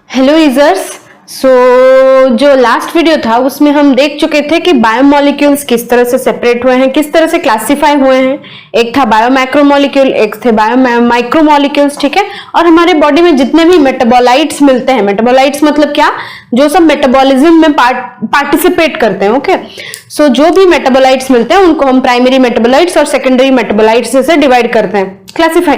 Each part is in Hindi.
हेलो यूजर्स, जो लास्ट वीडियो था उसमें हम देख चुके थे कि बायोमोलिक्यूल्स किस तरह से सेपरेट हुए हैं, किस तरह से क्लासिफाई हुए हैं। एक था बायोमैक्रोमोलिक्यूल, एक थे बायोमाइक्रोमोलिक्यूल्स, ठीक है। और हमारे बॉडी में जितने भी मेटाबोलाइट्स मिलते हैं, मेटाबोलाइट्स मतलब क्या, जो सब मेटाबॉलिज्म में पार्टिसिपेट करते हैं, ओके। सो जो भी मेटाबोलाइट्स मिलते हैं उनको हम प्राइमरी मेटाबोलाइट्स और सेकेंडरी मेटाबोलाइट्स से डिवाइड करते हैं, क्लासिफाई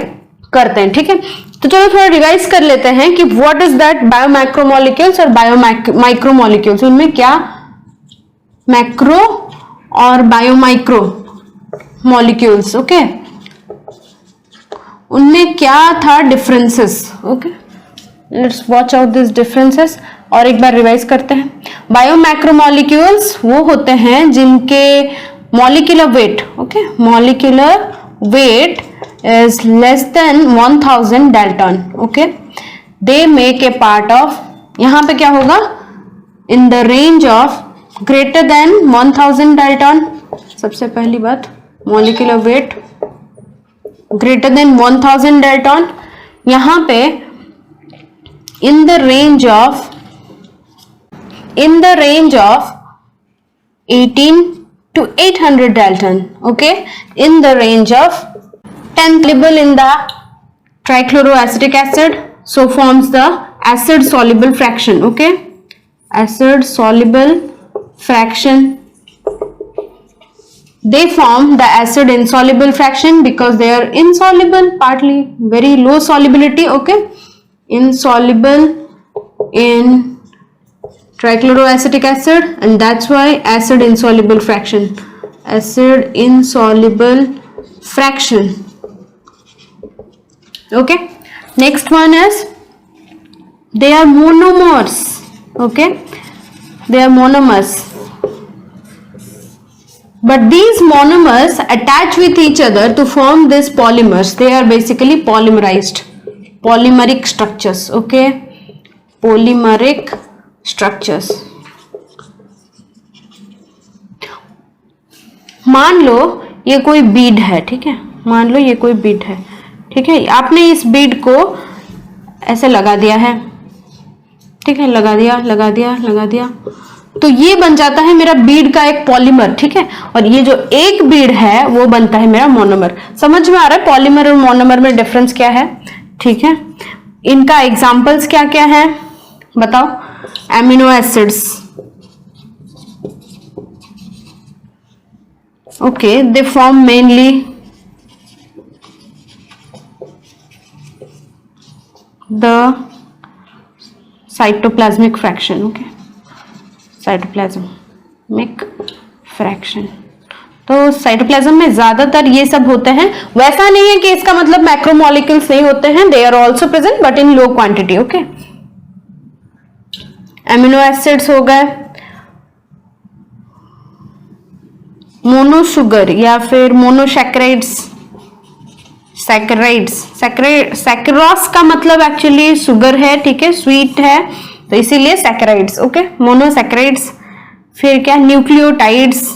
करते हैं, ठीक है। तो चलो थोड़ा रिवाइज कर लेते हैं कि व्हाट इज दैट बायोमैक्रोमोलिक्यूल्स और बायोमाइक्रोमोलिक्यूल्स, उनमें क्या मैक्रो और बायोमाइक्रो मॉलिक्यूल्स, ओके, उनमें क्या था differences, okay. Let's watch out this differences और एक बार रिवाइज करते हैं। बायोमैक्रोमोलिक्यूल्स वो होते हैं जिनके molecular weight, okay, molecular weight is less than 1000 Dalton, okay, they make a part of, यहां पे क्या होगा, in the range of greater than 1000 Dalton। सबसे पहली बात, molecular weight greater than 1000 Dalton, यहां पे in the range of 18 to 800 Dalton, okay, in the range of 10 soluble in the trichloroacetic acid, so forms the acid soluble fraction, okay, acid soluble fraction. They form the acid insoluble fraction because they are insoluble, partly very low solubility, okay, insoluble in trichloroacetic acid, and that's why acid insoluble fraction, acid insoluble fraction, okay. Next one is they are monomers, okay, they are monomers, but these monomers attach with each other to form these polymers. They are basically polymerized, polymeric structures, okay, polymeric structures. मान लो ये कोई बीड है, ठीक है, मान लो ये कोई बीड है, ठीक है, आपने इस बीड को ऐसे लगा दिया है, ठीक है, लगा दिया, तो ये बन जाता है मेरा बीड का एक पॉलीमर, ठीक है, और ये जो एक बीड है वो बनता है मेरा मोनोमर। समझ में आ रहा है पॉलीमर और मोनोमर में डिफरेंस क्या है, ठीक है। इनका एग्जांपल्स क्या क्या है बताओ। amino acids, okay, they form mainly the cytoplasmic fraction, okay, cytoplasmic fraction। तो साइटोप्लाज्म में ज्यादातर ये सब होते हैं। वैसा नहीं है कि इसका मतलब मैक्रोमोलिक्यूल्स नहीं होते हैं, they are also present but in low quantity, okay. Amino acids हो गए, मोनोशुगर या फिर मोनोसैकराइड्स, सैकरोस का मतलब एक्चुअली शुगर है, ठीक है, स्वीट है, तो इसीलिए सैकराइड्स, ओके, मोनोसैकराइड्स। फिर क्या, nucleotides,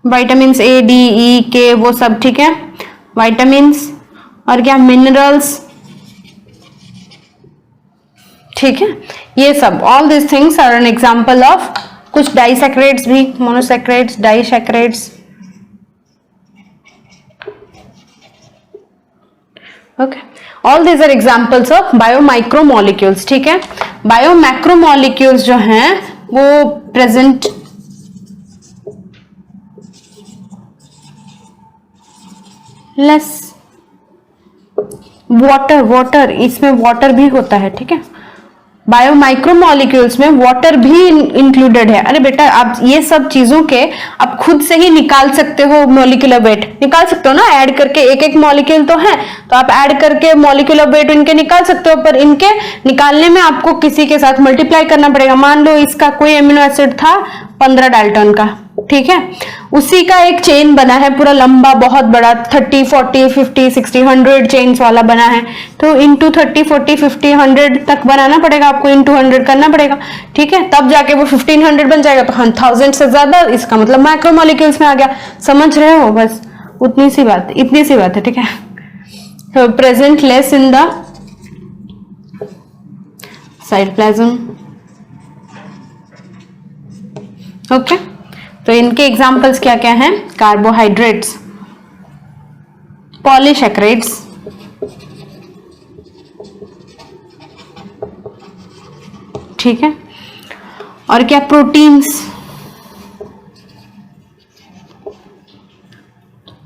vitamins A D E के वो सब, ठीक है, विटामिन्स। और क्या, मिनरल्स, ठीक है, ये सब, all this things are an example of. कुछ डाइसैकराइड्स भी, monosaccharides, disaccharides, okay, all this are examples of biomicromolecules, ठीक है। बायोमैक्रोमोलिक्यूल्स जो हैं वो प्रेजेंट लेस वाटर, इसमें वाटर भी होता है, ठीक है। बायोमाइक्रोमोलिक्यूल्स में वाटर भी इंक्लूडेड है। अरे बेटा, आप ये सब चीजों के आप खुद से ही निकाल सकते हो, मॉलिक्यूलर वेट निकाल सकते हो ना, ऐड करके, एक एक मॉलिक्यूल तो है तो आप ऐड करके मॉलिक्यूलर वेट इनके निकाल सकते हो, पर इनके निकालने में आपको किसी के साथ मल्टीप्लाई करना पड़ेगा। मान लो इसका कोई एमिनो एसिड था 15 डाल्टन का, ठीक है, उसी का एक चेन बना है पूरा लंबा बहुत बड़ा, 30 40 50 60 100 चेन्स वाला बना है, तो इंटू 30 40 50 100 तक बनाना पड़ेगा आपको, इंटू 100 करना पड़ेगा, ठीक है, तब जाके वो 1500 बन जाएगा। तो 1000 से ज्यादा, इसका मतलब मैक्रोमोलिक्यूल्स में आ गया। समझ रहे हो, बस इतनी सी बात है, ठीक है। तो present less in the cytoplasm, okay. तो इनके एग्जांपल्स क्या क्या हैं? कार्बोहाइड्रेट्स, पॉलीसैकेराइड्स, ठीक है, और क्या? प्रोटीन्स,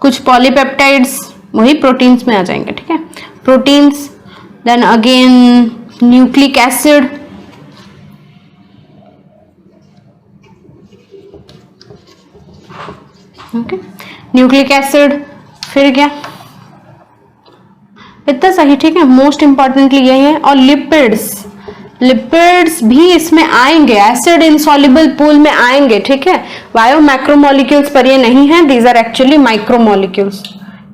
कुछ पॉलीपेप्टाइड्स वही प्रोटीन्स में आ जाएंगे, ठीक है, proteins. Then again nucleic acid, okay, nucleic acid, फिर क्या? इतना सही, ठीक है, मोस्ट इंपॉर्टेंटली यही है। और लिपिड्स, लिपिड्स भी इसमें आएंगे, एसिड इनसॉल्युबल पूल में आएंगे, ठीक है। बायो मैक्रोमोलिक्यूल्स पर ये नहीं है, दीज आर एक्चुअली माइक्रोमोलिक्यूल्स,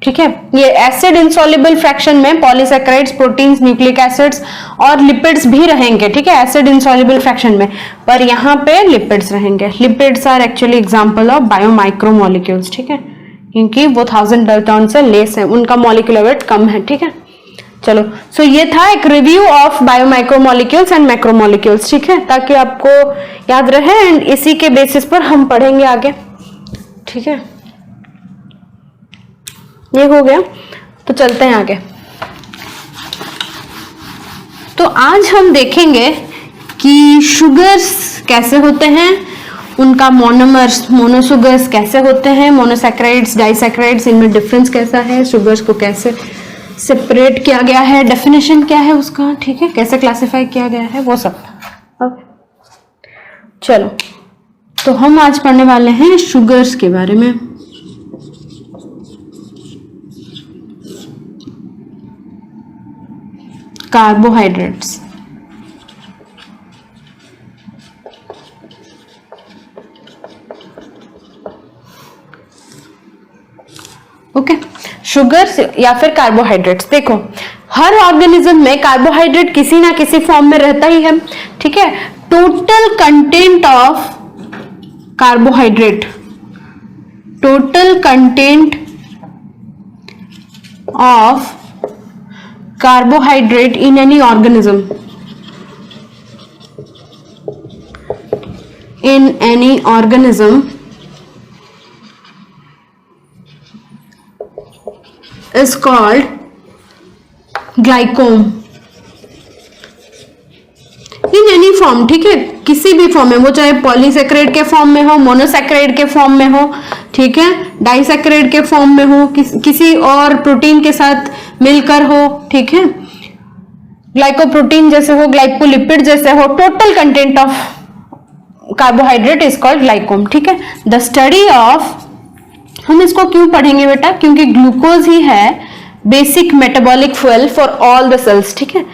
ठीक है। ये एसिड इनसॉल्युबल फ्रैक्शन में पॉलीसैकेराइड्स, प्रोटीन्स, न्यूक्लिक एसिड्स और लिपिड्स भी रहेंगे, ठीक है, एसिड इनसॉल्युबल फ्रैक्शन में, पर यहाँ पे लिपिड्स रहेंगे। Lipids are actually example of biomicromolecules, ठीक है, क्योंकि वो 1000 डाल्टन से लेस है, उनका मॉलिक्यूलर वेट कम है, ठीक है। चलो, सो ये था एक रिव्यू ऑफ बायोमाइक्रोमोलिक्यूल्स एंड मैक्रोमोलिक्यूल्स, ठीक है, ताकि आपको याद रहे, एंड इसी के बेसिस पर हम पढ़ेंगे आगे, ठीक है। ये हो गया, तो चलते हैं आगे। तो आज हम देखेंगे कि शुगर्स कैसे होते हैं, उनका मोनोमर्स, मोनोसुगर्स कैसे होते हैं, मोनोसैकेराइड्स, डाइसैकेराइड्स, इनमें डिफरेंस कैसा है, शुगर्स को कैसे सेपरेट किया गया है, डेफिनेशन क्या है उसका, ठीक है, कैसे क्लासिफाई किया गया है, वो सब। ओके, चलो, तो हम आज पढ़ने वाले हैं शुगर्स के बारे में। कार्बोहाइड्रेट्स, ओके, शुगर्स या फिर कार्बोहाइड्रेट्स। देखो, हर ऑर्गेनिज्म में कार्बोहाइड्रेट किसी ना किसी फॉर्म में रहता ही है, ठीक है। Total content of carbohydrate, total content of carbohydrate in any organism, in any organism is called glycome, in any form, ठीक है, किसी भी फॉर्म में, वो चाहे पॉलीसैकेराइड के फॉर्म में हो, मोनोसैकेराइड के फॉर्म में हो, ठीक है, डाइसैकेराइड के फॉर्म में हो, किसी और प्रोटीन के साथ मिलकर हो, ठीक है, ग्लाइकोप्रोटीन जैसे हो, ग्लाइकोलिपिड जैसे हो, total content of carbohydrate is called glycome, ठीक है। द स्टडी ऑफ, हम इसको क्यों पढ़ेंगे बेटा? क्योंकि ग्लूकोज ही है basic metabolic fuel for all the cells, ठीक है,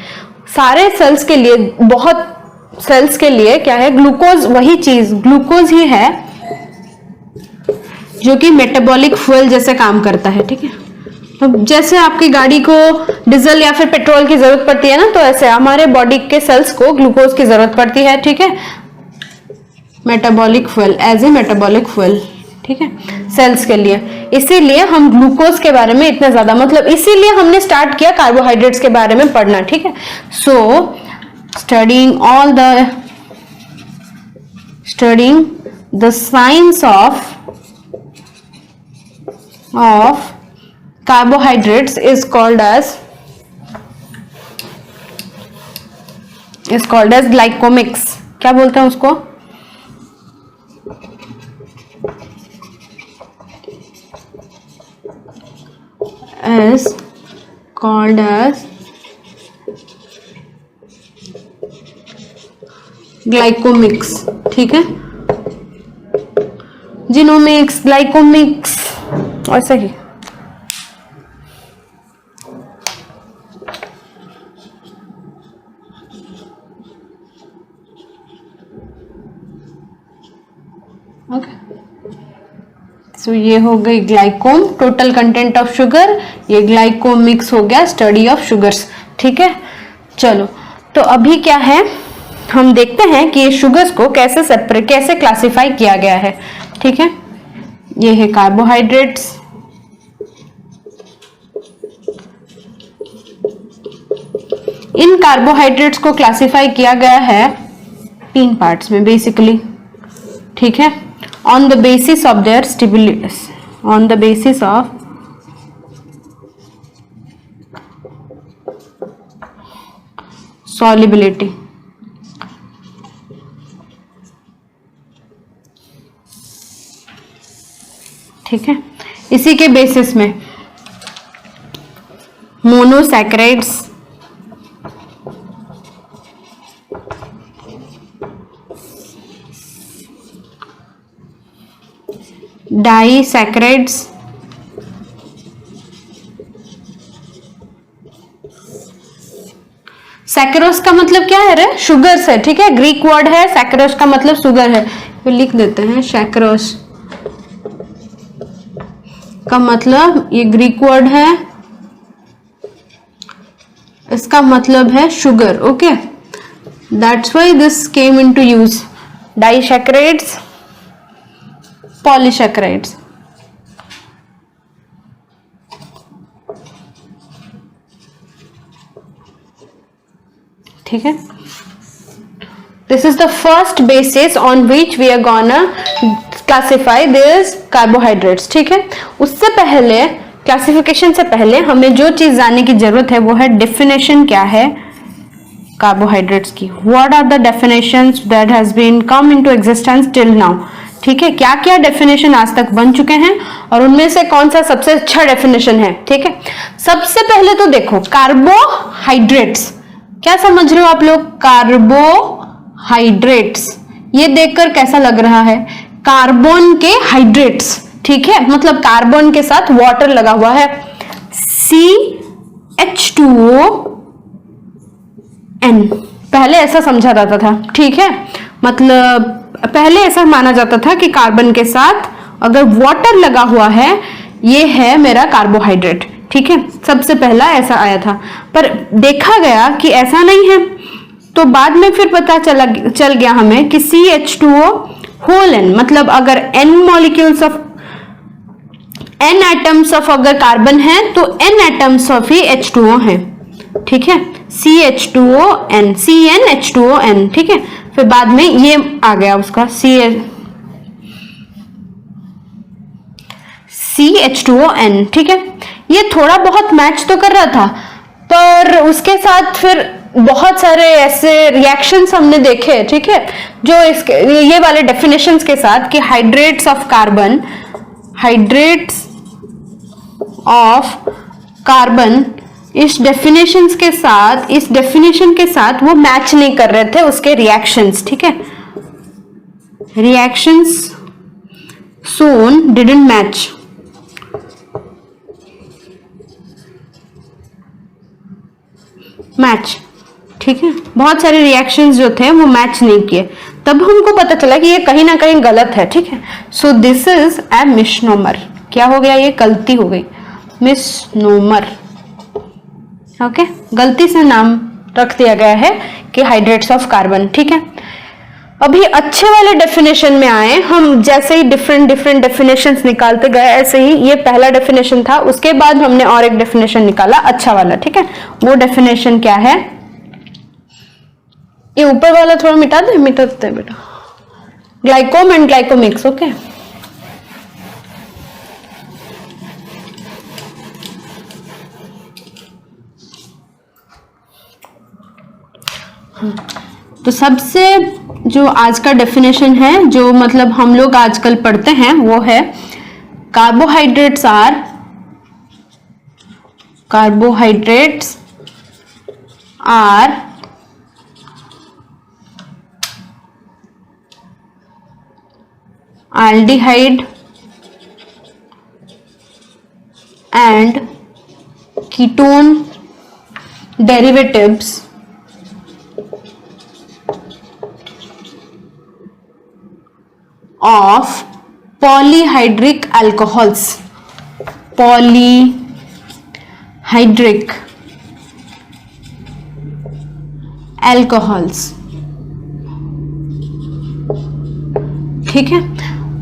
सारे सेल्स के लिए, बहुत सेल्स के लिए क्या है? ग्लूकोज, वही चीज, ग्लूकोज ही है जो कि मेटाबॉलिक फ्यूल जैसे काम करता है, ठीक है। तो जैसे आपकी गाड़ी को डीजल या फिर पेट्रोल की जरूरत पड़ती है ना, तो ऐसे हमारे बॉडी के सेल्स को ग्लूकोज की जरूरत पड़ती है, ठीक है, metabolic fuel, as a metabolic fuel, ठीक है, सेल्स के लिए। इसीलिए हम ग्लूकोज के बारे में इतना ज्यादा, मतलब इसीलिए हमने स्टार्ट किया कार्बोहाइड्रेट्स के बारे में पढ़ना, ठीक है। सो studying the science of carbohydrates is called as glycomics। क्या बोलते हैं उसको? is called as ग्लाइकोमिक्स, ठीक है, जीनोमिक्स, ग्लाइकोमिक्स, ऐसा ही। ओके, तो ये हो गई ग्लाइकोम, टोटल कंटेंट ऑफ शुगर, ये ग्लाइकोम मिक्स हो गया स्टडी ऑफ शुगर्स। ठीक है, चलो तो अभी क्या है, हम देखते हैं कि ये शुगर्स को कैसे क्लासिफाई किया गया है। ठीक है, ये है कार्बोहाइड्रेट्स, इन कार्बोहाइड्रेट्स को क्लासिफाई किया गया है 3 पार्ट्स में बेसिकली। ठीक है, on the basis of their stability, on the basis of solubility. ठीक है, इसी के बेसिस में मोनोसैकेराइड्स, डाइसैकेराइड्स, सैकरोस का मतलब क्या है रे? शुगर से। ठीक है, ग्रीक वर्ड है, सैकरोस का मतलब शुगर है। तो लिख देते हैं सैकरोस का मतलब, ये ग्रीक वर्ड है, इसका मतलब है sugar. Okay, that's why this came into use. Disaccharides, polysaccharides. ठीक है, this is the first basis on which we are gonna classify this carbohydrates. ठीक है, उससे पहले, क्लासिफिकेशन से पहले हमें जो चीज जानने की जरूरत है वो है डेफिनेशन क्या है कार्बोहाइड्रेट्स की। What are the definitions that has been come into existence till now. ठीक है, क्या क्या डेफिनेशन आज तक बन चुके हैं और उनमें से कौन सा सबसे अच्छा डेफिनेशन है। ठीक है, सबसे पहले तो देखो कार्बोहाइड्रेट्स, क्या समझ रहे हो आप लोग? कार्बोहाइड्रेट्स, ये देखकर कैसा लग रहा है? कार्बन के हाइड्रेट्स। ठीक है, मतलब कार्बन के साथ वाटर लगा हुआ है, CH2ON। पहले ऐसा समझा जाता था। ठीक है, मतलब पहले ऐसा माना जाता था कि कार्बन के साथ अगर वाटर लगा हुआ है, ये है मेरा कार्बोहाइड्रेट। ठीक है, सबसे पहला ऐसा आया था, पर देखा गया कि ऐसा नहीं है। तो बाद में फिर पता चल गया हमें कि CH2O(N), मतलब अगर N molecules of N atoms of अगर कार्बन है तो N atoms of he H2O है। ठीक है, CH2ON, CnH2ON। ठीक है, फिर बाद में ये आ गया उसका CH2ON। ठीक है, ये थोड़ा बहुत मैच तो कर रहा था, पर उसके साथ फिर बहुत सारे ऐसे रिएक्शंस हमने देखे। ठीक है, जो इसके ये वाले डेफिनेशंस के साथ कि hydrates of carbon, hydrates of carbon, इस डेफिनेशन के साथ वो मैच नहीं कर रहे थे उसके रिएक्शंस। ठीक है, रिएक्शंस सोन डिडंट मैच। ठीक है, बहुत सारे रिएक्शंस जो थे वो मैच नहीं किए, तब हमको पता चला कि ये कहीं ना कहीं गलत है। ठीक है, so this is a misnomer. क्या हो गया? ये गलती हो गई, मिसनोमर। ओके, गलती से नाम रख दिया गया है कि हाइड्रेट्स ऑफ कार्बन। ठीक है, अभी अच्छे वाले डेफिनेशन में आए हम। जैसे ही डिफरेंट डेफिनेशंस निकालते गए, ऐसे ही ये पहला डेफिनेशन था, उसके बाद हमने और एक डेफिनेशन निकाला अच्छा वाला। ठीक है, वो डेफिनेशन क्या है? ये ऊपर वाला थोड़ा मिटा दे बेटा, ग्लाइकोम एंड ग्लाइकोमिक्स। ओके, तो सबसे जो आज का डेफिनेशन है, जो मतलब हम लोग आजकल पढ़ते हैं, वो है carbohydrates are aldehyde and ketone derivatives of polyhydric alcohols, polyhydric alcohols, ठीक है।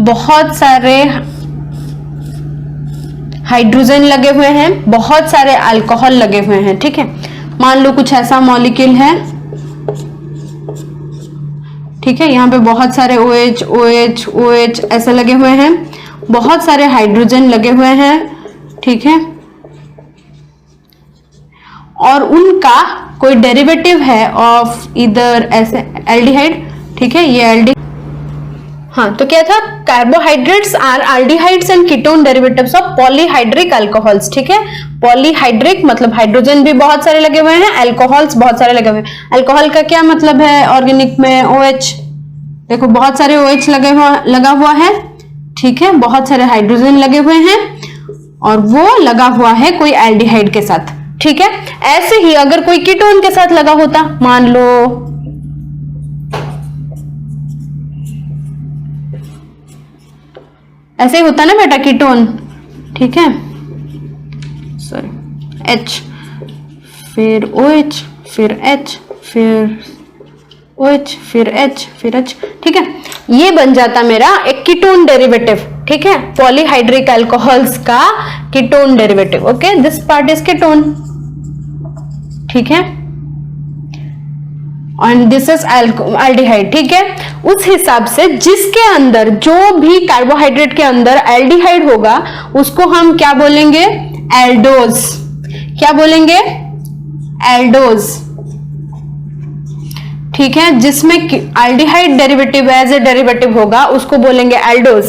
बहुत सारे हाइड्रोजन लगे हुए हैं, बहुत सारे अल्कोहल लगे हुए हैं, ठीक है। मान लो कुछ ऐसा मॉलिक्यूल है, ठीक है, यहाँ पे बहुत सारे OH OH OH ऐसे लगे हुए हैं, बहुत सारे हाइड्रोजन लगे हुए हैं, ठीक है, और उनका कोई डेरिवेटिव है ऑफ इधर ऐसे एल्डिहाइड, ठीक है, ये एल्डिहाइड। हाँ, तो क्या था, carbohydrates are aldehydes and ketone derivatives of polyhydric alcohols, ठीक है। पॉलीहाइड्रिक मतलब हाइड्रोजन भी बहुत सारे लगे हुए हैं, अल्कोहल्स बहुत सारे लगे हुए हैं। अल्कोहल का क्या मतलब है ऑर्गेनिक में, OH, देखो बहुत सारे OH लगा हुआ है, ठीक है, बहुत सारे हाइड्रोजन लगे हुए हैं और वो लगा हुआ है कोई एल्डिहाइड के साथ, ठीक है। ऐसे ही अगर कोई कीटोन के साथ लगा होता, मान लो ऐसे ही होता ना बेटा कीटोन, ठीक है, सॉरी, H फिर OH फिर H फिर OH फिर H फिर H, ठीक है, ये बन जाता मेरा एक कीटोन डेरिवेटिव, ठीक है, पॉलीहाइड्रिक अल्कोहल्स का ketone derivative. Okay, this part is ketone, ठीक है, एंड दिस इज एल्डिहाइड, ठीक है। उस हिसाब से जिसके अंदर जो भी कार्बोहाइड्रेट के अंदर एल्डिहाइड होगा उसको हम क्या बोलेंगे, एल्डोज, क्या बोलेंगे, एल्डोज, ठीक है। जिसमें aldehyde derivative as a derivative होगा उसको बोलेंगे एल्डोज,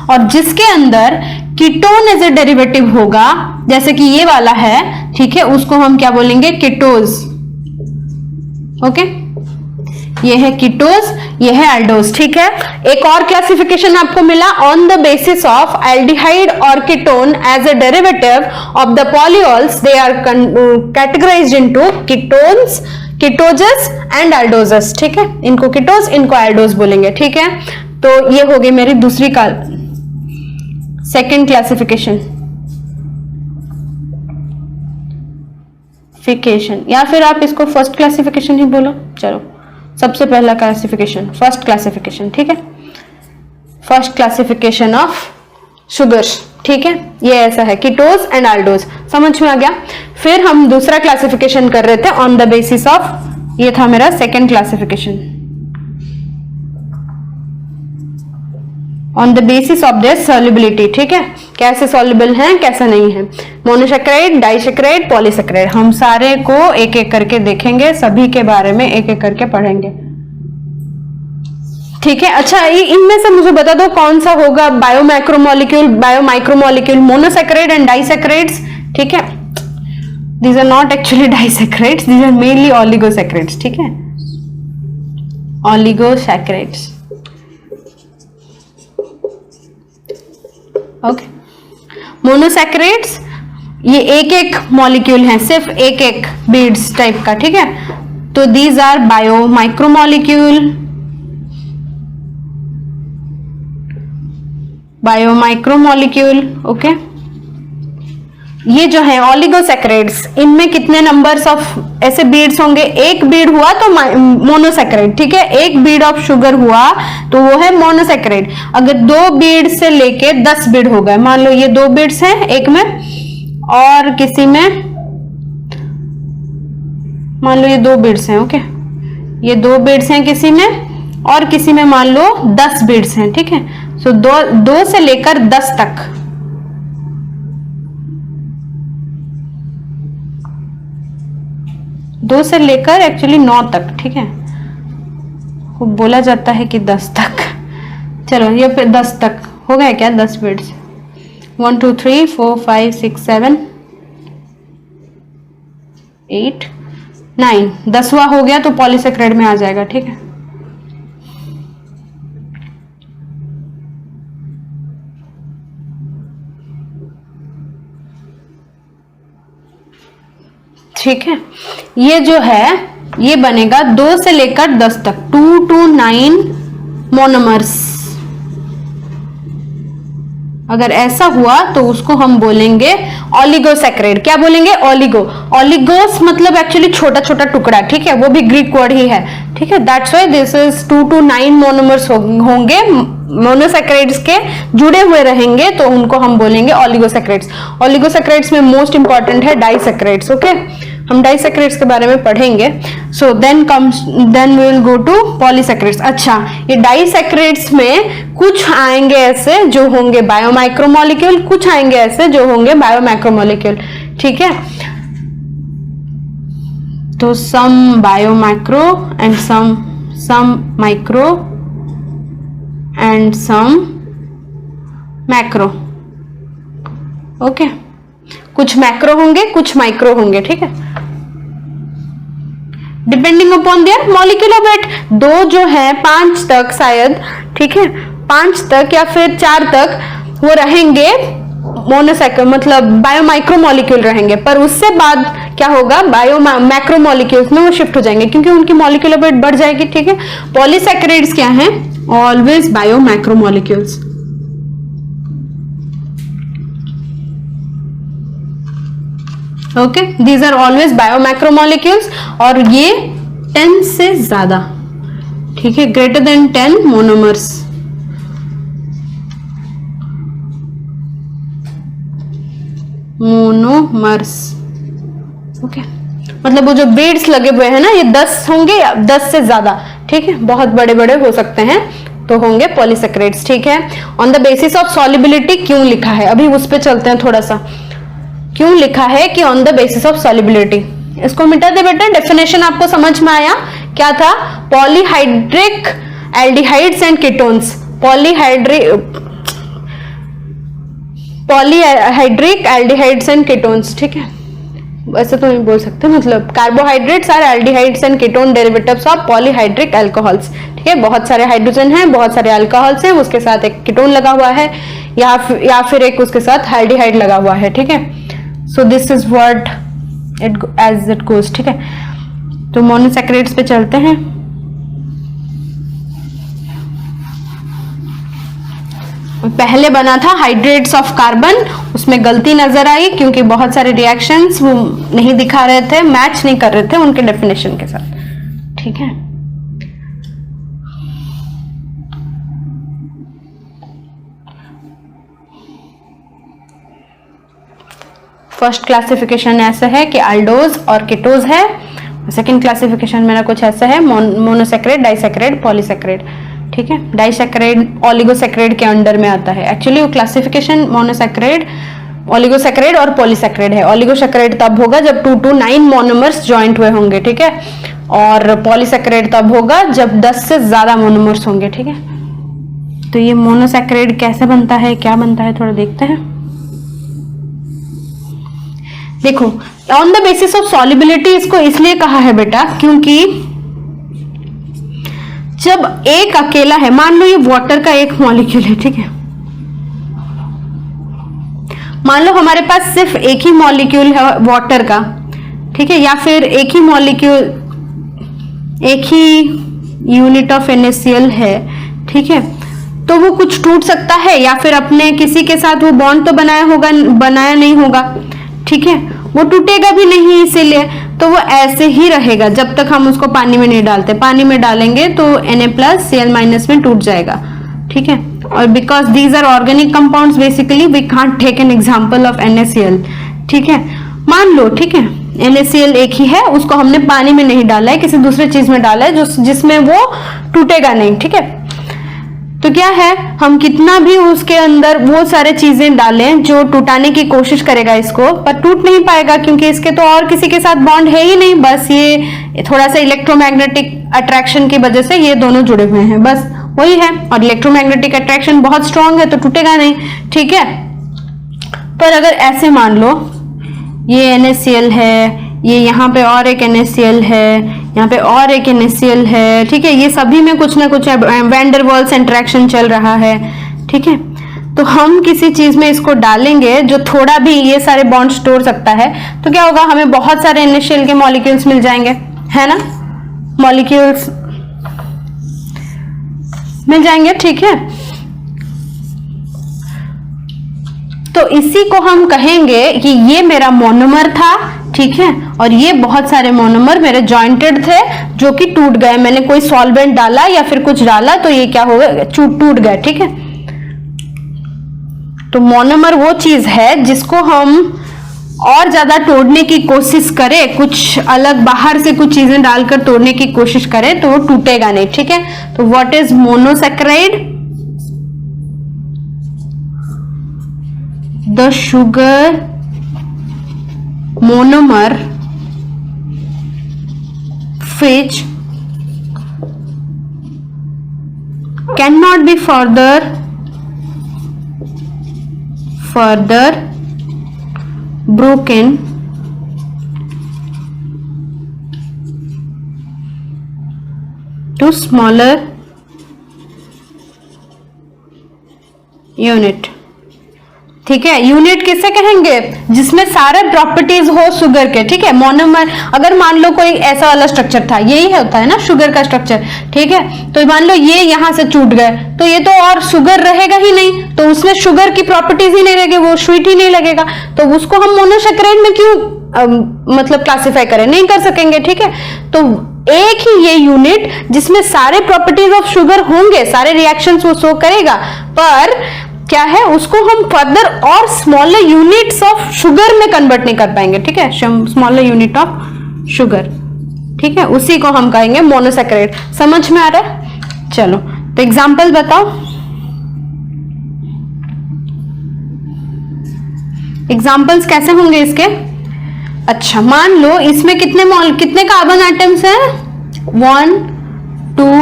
और जिसके अंदर कीटोन एज ए डेरिवेटिव होगा जैसे कि ये वाला है, ठीक है, उसको हम क्या बोलेंगे, कीटोज। ओके, ये है कीटोज, ये है एल्डोज, ठीक है। एक और क्लासिफिकेशन आपको मिला, on the basis of aldehyde और ketone as a derivative of the polyols they are categorised into ketones, ketoses and aldoses, ठीक है। इनको कीटोज, इनको एल्डोज बोलेंगे, ठीक है। तो ये हो गई मेरी दूसरी सेकेंड क्लासिफिकेशन, या फिर आप इसको फर्स्ट क्लासिफिकेशन ही बोलो, चलो सबसे पहला क्लासिफिकेशन, फर्स्ट क्लासिफिकेशन, ठीक है, फर्स्ट क्लासिफिकेशन ऑफ शुगर्स, ठीक है। ये ऐसा है, कीटोज एंड एल्डोज, समझ में आ गया। फिर हम दूसरा क्लासिफिकेशन कर रहे थे ऑन द बेसिस ऑफ, ये था मेरा second classification, on the basis of their solubility, ठीक है, कैसे सॉल्युबल हैं कैसे नहीं है, मोनोसैकेराइड, डाइसैकेराइड, पॉलीसैकेराइड, हम सारे को एक एक करके देखेंगे, सभी के बारे में एक एक करके पढ़ेंगे, ठीक है। अच्छा, इनमें से मुझे बता दो कौन सा होगा biomacromolecule, biomicromolecule, monosaccharide and disaccharides, ठीक है। These are not actually disaccharides, these are mainly oligosaccharides, ठीक है, ऑलिगोसैकेराइड्स। ओके, मोनोसैकेराइड्स ये एक एक मॉलिक्यूल है, सिर्फ एक एक बीड्स टाइप का, ठीक है। तो दीज आर बायोमाइक्रोमोलिक्यूल, बायोमाइक्रोमोलिक्यूल, ओके। ये जो है ऑलिगोसैकेराइड्स, इनमें कितने नंबर्स ऑफ ऐसे बीड्स होंगे, एक बीड हुआ तो मोनोसैकेराइड, ठीक है, एक बीड ऑफ शुगर हुआ तो वो है मोनोसैकेराइड। अगर 2 बीड से लेके 10 बीड हो गए, मान लो ये 2 बीड्स हैं एक में और किसी में, मान लो ये 2 बीड्स हैं, ओके, ये 2 बीड्स हैं किसी में और किसी में मान लो 10 बीड्स हैं, ठीक है। सो 2 से लेकर 10 तक, दो से लेकर एक्चुअली 9 तक, ठीक है, वो बोला जाता है कि 10 तक, चलो ये फिर 10 तक हो गए क्या, 10 बीड्स, 1 2 3 4 5 6 7 8 9, 10वां हो गया तो पॉलीसैकेराइड में आ जाएगा, ठीक है। ठीक है, ये जो है ये बनेगा 2 से लेकर 10 तक, 2 to 9 मोनोमर्स, अगर ऐसा हुआ तो उसको हम बोलेंगे ऑलिगोसैकराइड। क्या बोलेंगे? ऑलिगो। ऑलिगोस मतलब एक्चुअली छोटा छोटा टुकड़ा, ठीक है, वो भी ग्रीक वर्ड ही है, ठीक है। That's why this is 2 to 9 monomers होंगे, मोनोसैकराइड्स के जुड़े हुए रहेंगे, तो उनको हम बोलेंगे ऑलिगोसैकराइड्स। ऑलिगोसैकराइड्स में मोस्ट इंपॉर्टेंट है डाइसैकराइड्स। ओके, हम डाइसैकराइड्स के बारे में पढ़ेंगे। So then we will go to polysaccharides. अच्छा, ये डाइसैकराइड्स में कुछ आएंगे ऐसे जो होंगे बायोमाइक्रोमोलिक्यूल, कुछ आएंगे ऐसे जो होंगे बायोमैक्रोमोलिक्यूल, ठीक है। तो some biomacro and some micro and some macro. Okay, कुछ मैक्रो होंगे, कुछ माइक्रो होंगे, ठीक है, depending upon their molecular weight. 2 जो है 5 तक शायद, ठीक है, 5 तक या फिर 4 तक वो रहेंगे मोनोसैकर, मतलब बायोमाइक्रोमोलिक्यूल रहेंगे, पर उससे बाद क्या होगा, बायोमैक्रोमोलिक्यूल्स में वो शिफ्ट हो जाएंगे क्योंकि उनकी मॉलिक्यूलर वेट बढ़ जाएगी, ठीक है। पॉलीसैकराइड्स क्या है? Always biomacromolecules. Okay, these are always biomacromolecules, और ये 10 से ज्यादा, ठीक है, greater than 10 monomers. Monomers, okay, मतलब वो जो बीड्स लगे हुए हैं ना, ये 10 होंगे या 10 से ज्यादा, ठीक है, बहुत बड़े बड़े हो सकते हैं, तो होंगे पॉलीसैकराइड्स, ठीक है। On the basis of solubility क्यों लिखा है, अभी उस पर चलते हैं थोड़ा सा। क्यों लिखा है कि on the basis of solubility? इसको मिटा दे बेटा, डेफिनेशन आपको समझ में आया? क्या था? Polyhydric aldehydes and ketones. Polyhydric aldehydes and ketones, ठीक है, वैसे तो नहीं बोल सकते, मतलब carbohydrates are aldehydes and ketone derivatives of polyhydric alcohols, ठीक है। बहुत सारे हाइड्रोजन हैं, बहुत सारे अल्कोहल्स हैं, उसके साथ एक कीटोन लगा हुआ है, या फिर एक उसके साथ एल्डिहाइड लगा हुआ है, ठीक है। So this is what it as it goes, ठीक है। तो मोनोसैकराइड्स पे चलते हैं। पहले बना था हाइड्रेट्स ऑफ कार्बन, उसमें गलती नजर आई क्योंकि बहुत सारे रिएक्शंस वो नहीं दिखा रहे थे, मैच नहीं कर रहे थे उनके डेफिनेशन के साथ, ठीक है। फर्स्ट क्लासिफिकेशन ऐसा है कि अल्डोज और कीटोज है। सेकंड क्लासिफिकेशन मेरा कुछ ऐसा है, मोनोसैकराइड, डाइसैकराइड, पॉलीसैकराइड, ठीक है। डाइसैकराइड ऑलिगोसैकराइड के अंडर में आता है। एक्चुअली वो क्लासिफिकेशन मोनोसैकराइड, ऑलिगोसैकराइड और पॉलीसैकराइड है। ऑलिगोसैकराइड तब होगा जब 2 to 9 मोनोमर्स ज्वाइंट हुए होंगे, ठीक है, और पॉलीसैकराइड तब होगा जब 10 से ज्यादा मोनोमर्स होंगे, ठीक है। तो ये मोनोसैकराइड कैसे बनता है, क्या बनता है, थोड़ा देखते हैं। देखो, on the basis of solubility इसको इसलिए कहा है बेटा क्योंकि जब एक अकेला है, मान लो ये वाटर का एक मॉलिक्यूल है, ठीक है, मान लो हमारे पास सिर्फ एक ही मॉलिक्यूल है वाटर का, ठीक है, या फिर एक ही मॉलिक्यूल, एक ही यूनिट ऑफ NaCl है, ठीक है, तो वो कुछ टूट सकता है या फिर अपने किसी के साथ वो बॉन्ड तो बनाया नहीं होगा, ठीक है, वो टूटेगा भी नहीं, इसीलिए तो वो ऐसे ही रहेगा जब तक हम उसको पानी में नहीं डालते। पानी में डालेंगे तो Na+Cl- में टूट जाएगा, ठीक है। और because these are organic compounds basically we can't take an example of NaCl, ठीक है। मान लो, ठीक है, NaCl एक ही है, उसको हमने पानी में नहीं डाला है, किसी दूसरे चीज में डाला है जिसमें वो टूटेगा नहीं, ठीक है। तो क्या है, हम कितना भी उसके अंदर वो सारे चीजें डालें जो टूटाने की कोशिश करेगा इसको, पर टूट नहीं पाएगा क्योंकि इसके तो और किसी के साथ बॉन्ड है ही नहीं, बस ये थोड़ा सा इलेक्ट्रोमैग्नेटिक अट्रैक्शन की वजह से ये दोनों जुड़े हुए हैं, बस वही है। और इलेक्ट्रोमैग्नेटिक अट्रैक्शन बहुत स्ट्रांग है तो टूटेगा नहीं, ठीक है। पर अगर ऐसे मान लो ये NaCl है, ये यहाँ पे और एक NaCl है, यहाँ पे और एक NaCl है, ठीक है, ये सभी में कुछ ना कुछ वैन डर वाल्स इंटरेक्शन चल रहा है, ठीक है। तो हम किसी चीज में इसको डालेंगे जो थोड़ा भी ये सारे बॉन्ड तोड़ सकता है, तो क्या होगा, हमें बहुत सारे NaCl के मॉलिक्यूल्स मिल जाएंगे, है ना, मॉलिक्यूल्स मिल जाएंगे, ठीक है। तो इसी को हम कहेंगे कि ये मेरा मोनोमर था, ठीक है, और ये बहुत सारे मोनोमर मेरे जॉइंटेड थे जो कि टूट गए। मैंने कोई सॉल्वेंट डाला या फिर कुछ डाला तो ये क्या हो गया, टूट गए, ठीक है। तो मोनोमर वो चीज है जिसको हम और ज्यादा तोड़ने की कोशिश करें, कुछ अलग बाहर से कुछ चीजें डालकर तोड़ने की कोशिश करें तो वो टूटेगा नहीं, ठीक है। तो what is monosaccharide? The sugar monomer which cannot be further broken to smaller unit, ठीक है। यूनिट किसे कहेंगे? जिसमें सारे प्रॉपर्टीज हो शुगर के, ठीक है। मोनोमर, अगर मान लो कोई ऐसा वाला स्ट्रक्चर था, यही होता है ना शुगर का स्ट्रक्चर, ठीक है। तो मान लो ये यहां से टूट गए तो ये तो और शुगर रहेगा ही नहीं, तो उसमें शुगर की प्रॉपर्टीज ही नहीं रहेगी, वो स्वीट ही नहीं लगेगा, तो उसको हम मोनोसैकेराइड में क्यों मतलब क्लासिफाई करें? नहीं कर सकेंगे, ठीक है। तो एक ही ये यूनिट जिसमें सारे प्रॉपर्टीज ऑफ शुगर होंगे, सारे रिएक्शंस वो शो करेगा, पर क्या है, उसको हम फर्दर और स्मॉलर यूनिट्स ऑफ शुगर में कन्वर्ट नहीं कर पाएंगे, ठीक है। स्मॉलर यूनिट ऑफ शुगर, ठीक है, उसी को हम कहेंगे मोनोसैकेराइड। समझ में आ रहा है? चलो तो एग्जांपल बताओ। एग्जांपल्स कैसे होंगे इसके? अच्छा, मान लो इसमें कितने कार्बन आइटम्स हैं? 1 2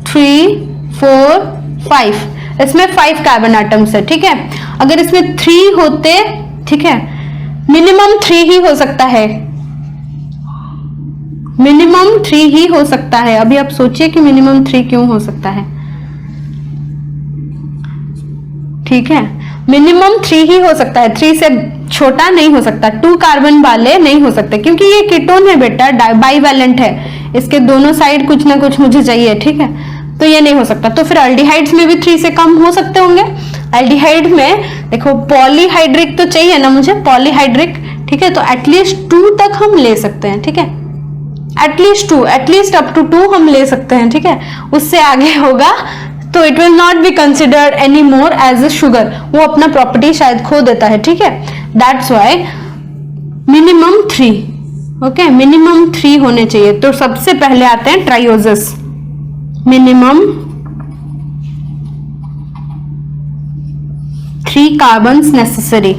3 4 5, इसमें 5 कार्बन आइटम्स है, ठीक है। अगर इसमें 3 होते, ठीक है, मिनिमम 3 ही हो सकता है, मिनिमम 3 ही हो सकता है। अभी आप सोचिए कि मिनिमम 3 क्यों हो सकता है, ठीक है। मिनिमम 3 ही हो सकता है, 3 से छोटा नहीं हो सकता। 2 कार्बन वाले नहीं हो सकते क्योंकि ये कीटोन है बेटा, बाइवैलेंट है, इसके दोनों साइड कुछ ना कुछ मुझे चाहिए, ठीक है, तो ये नहीं हो सकता। तो फिर अल्डिहाइड्स में भी 3 से कम हो सकते होंगे। अल्डिहाइड में देखो पॉलीहाइड्रिक तो चाहिए ना मुझे, पॉलीहाइड्रिक, ठीक है, तो एटलीस्ट 2 तक हम ले सकते हैं, ठीक है, एटलीस्ट 2, एटलीस्ट अप टू 2 हम ले सकते हैं, ठीक है। उससे आगे होगा तो it will not be considered any more as a sugar, वो अपना प्रॉपर्टी शायद खो देता है, ठीक है। That's why minimum 3, okay, minimum 3 होने चाहिए। तो सबसे पहले आते हैं ट्राइओजस, मिनिमम 3 कार्बन्स नेसेसरी,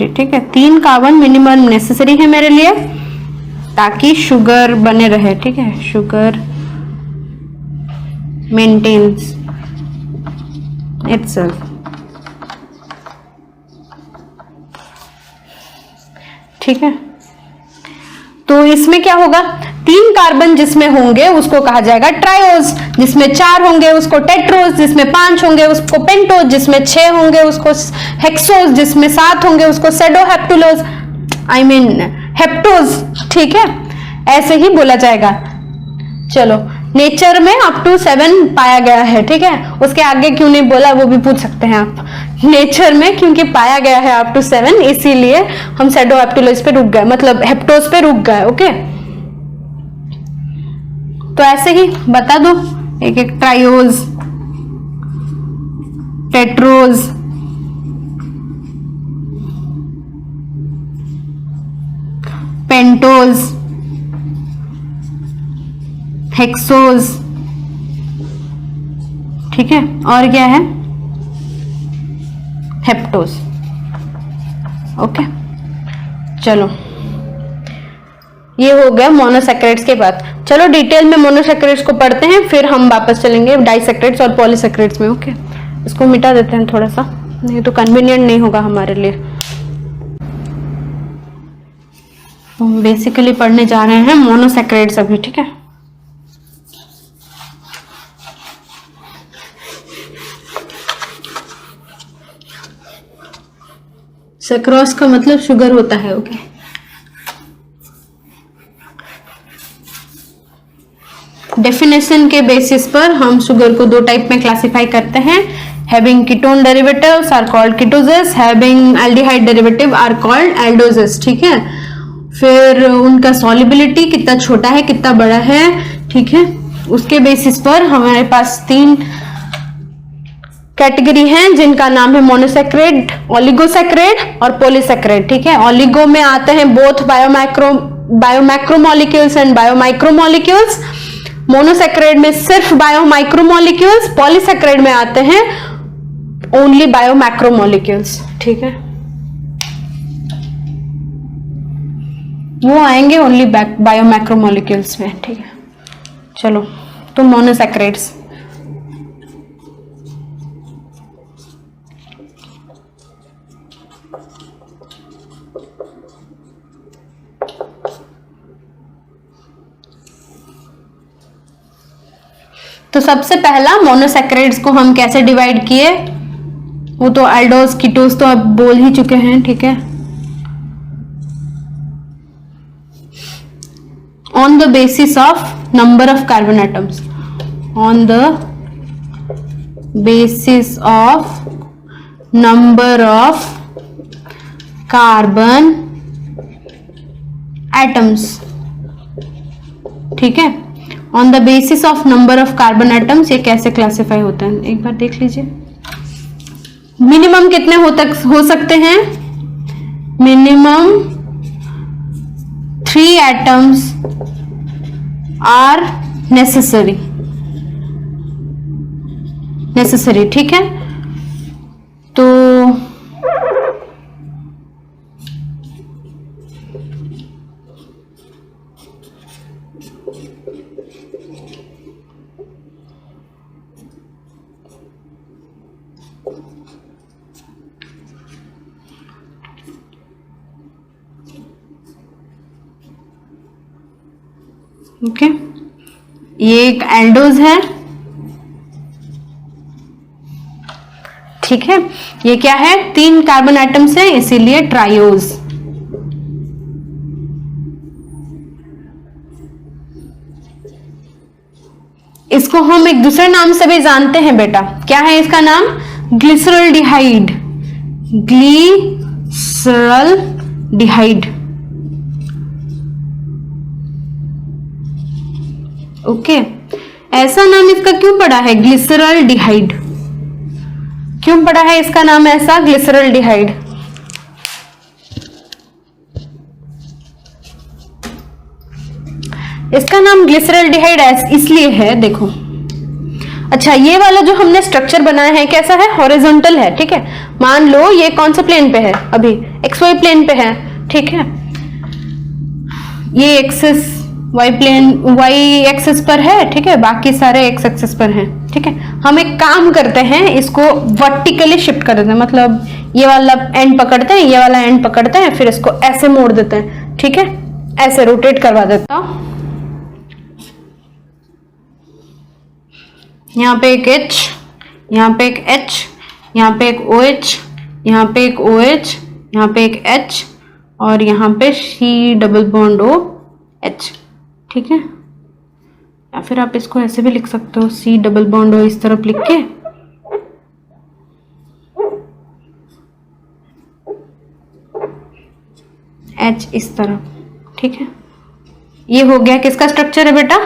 ठीक है, 3 कार्बन मिनिमम नेसेसरी है मेरे लिए ताकि शुगर बने रहे, ठीक है, शुगर मेंटेन्स इटसेल्फ, ठीक है। तो इसमें क्या होगा, 3 कार्बन जिसमें होंगे उसको कहा जाएगा ट्रायोज, जिसमें 4 होंगे उसको टेट्रोज, जिसमें 5 होंगे उसको पेंटोज, जिसमें 6 होंगे उसको हेक्सोज, जिसमें 7 होंगे उसको सेडोहेप्टुलोज, आई मीन हेप्टोज, ठीक है, ऐसे ही बोला जाएगा। चलो, नेचर में अप टू 7 पाया गया है, ठीक है, उसके आगे क्यों नहीं बोला वो भी पूछ सकते हैं आप। नेचर में क्योंकि पाया गया है अप टू 7, इसीलिए हम सेडोहेप्टुलोज पे रुक गए, मतलब हेप्टोज पे रुक गए, ओके। तो ऐसे ही बता दो एक एक, ट्रायोज, टेट्रोज, पेंटोज, हेक्सोज, ठीक है, और क्या है, हेप्टोज, ओके। चलो, ये हो गया मोनोसैकेराइड्स के बाद। चलो डिटेल में मोनोसैकेराइड्स को पढ़ते हैं, फिर हम वापस चलेंगे डाइसैकेराइड्स और पॉलीसैकेराइड्स में, ओके। इसको मिटा देते हैं थोड़ा सा, नहीं तो कन्वीनियंट नहीं होगा हमारे लिए। हम बेसिकली पढ़ने जा रहे हैं मोनोसैकेराइड्स अभी, ठीक है। सैक्रोज का मतलब शुगर होता है, ओके। डेफिनेशन के बेसिस पर हम शुगर को दो टाइप में क्लासिफाई करते हैं। Having ketone derivatives are called ketoses, having aldehyde derivative are called aldoses. ठीक है, फिर उनका सॉल्युबिलिटी कितना छोटा है कितना बड़ा है, ठीक है, उसके बेसिस पर हमारे पास 3 कैटेगरी हैं जिनका नाम है मोनोसैक्राइड, ओलिगोसैक्राइड और पॉलीसैक्राइड। ठीक है, ओलिगो में आते हैं बोथ बायोमैक्रोमोलिक्यूल्स एंड बायोमाइक्रोमोलिक्यूल्स, मोनोसैक्राइड में सिर्फ बायोमाइक्रोमोलिक्यूल्स, पॉलीसैक्राइड में आते हैं ओनली बायोमैक्रोमोलिक्यूल्स। ठीक है, वो आएंगे ओनली बायोमैक्रोमोलिक्यूल्स में। ठीक है, चलो तो मोनोसैक्राइड्स। तो सबसे पहला मोनोसैक्राइड्स को हम कैसे डिवाइड किए, वो तो एल्डोस कीटोस तो अब बोल ही चुके हैं। ठीक है, on the basis of number of carbon atoms, on the basis of number of carbon atoms. ठीक है, on the basis of number of carbon atoms ये कैसे क्लासिफाई होता है एक बार देख लीजिए। मिनिमम कितने हो सकते हैं, मिनिमम 3 एटम्स आर नेसेसरी। ठीक है, तो ओके, ये एक एल्डोज है। ठीक है, ये क्या है, 3 कार्बन एटम्स है इसीलिए ट्रायोज। इसको हम एक दूसरे नाम से भी जानते हैं बेटा, क्या है इसका नाम, ग्लिसरॉल्डिहाइड। ग्लिसरॉल्डिहाइड। ओके, ऐसा नाम इसका क्यों पड़ा है ग्लिसरॉल्डिहाइड, क्यों पड़ा है इसका नाम ऐसा ग्लिसरॉल्डिहाइड? इसका नाम ग्लिसरॉल्डिहाइड इसलिए है, देखो अच्छा ये वाला जो हमने स्ट्रक्चर बनाया है कैसा है, हॉरिजॉन्टल है। ठीक है, मान लो ये कौन सा प्लेन पे है, अभी XY प्लेन पे है। ठीक है, ये एक्सिस Y एक्सिस पर है। ठीक है, बाकी सारे X एक्सिस पर हैं। ठीक है, हम एक काम करते हैं, इसको वर्टिकली शिफ्ट कर देते हैं, मतलब ये वाला एंड पकड़ते हैं, ये वाला एंड पकड़ते हैं, फिर इसको ऐसे मोड़ देते हैं। ठीक है, ऐसे रोटेट करवा देता हूं। यहाँ पे एक H, यहाँ पे एक H, यहाँ पे एक OH, यहाँ पे एक OH, यहाँ पे एक H और यहाँ पे C+OH। ठीक है, या फिर आप इसको ऐसे भी लिख सकते हो, C+O इस तरफ लिख के H इस तरफ। ठीक है, ये हो गया किसका स्ट्रक्चर है बेटा,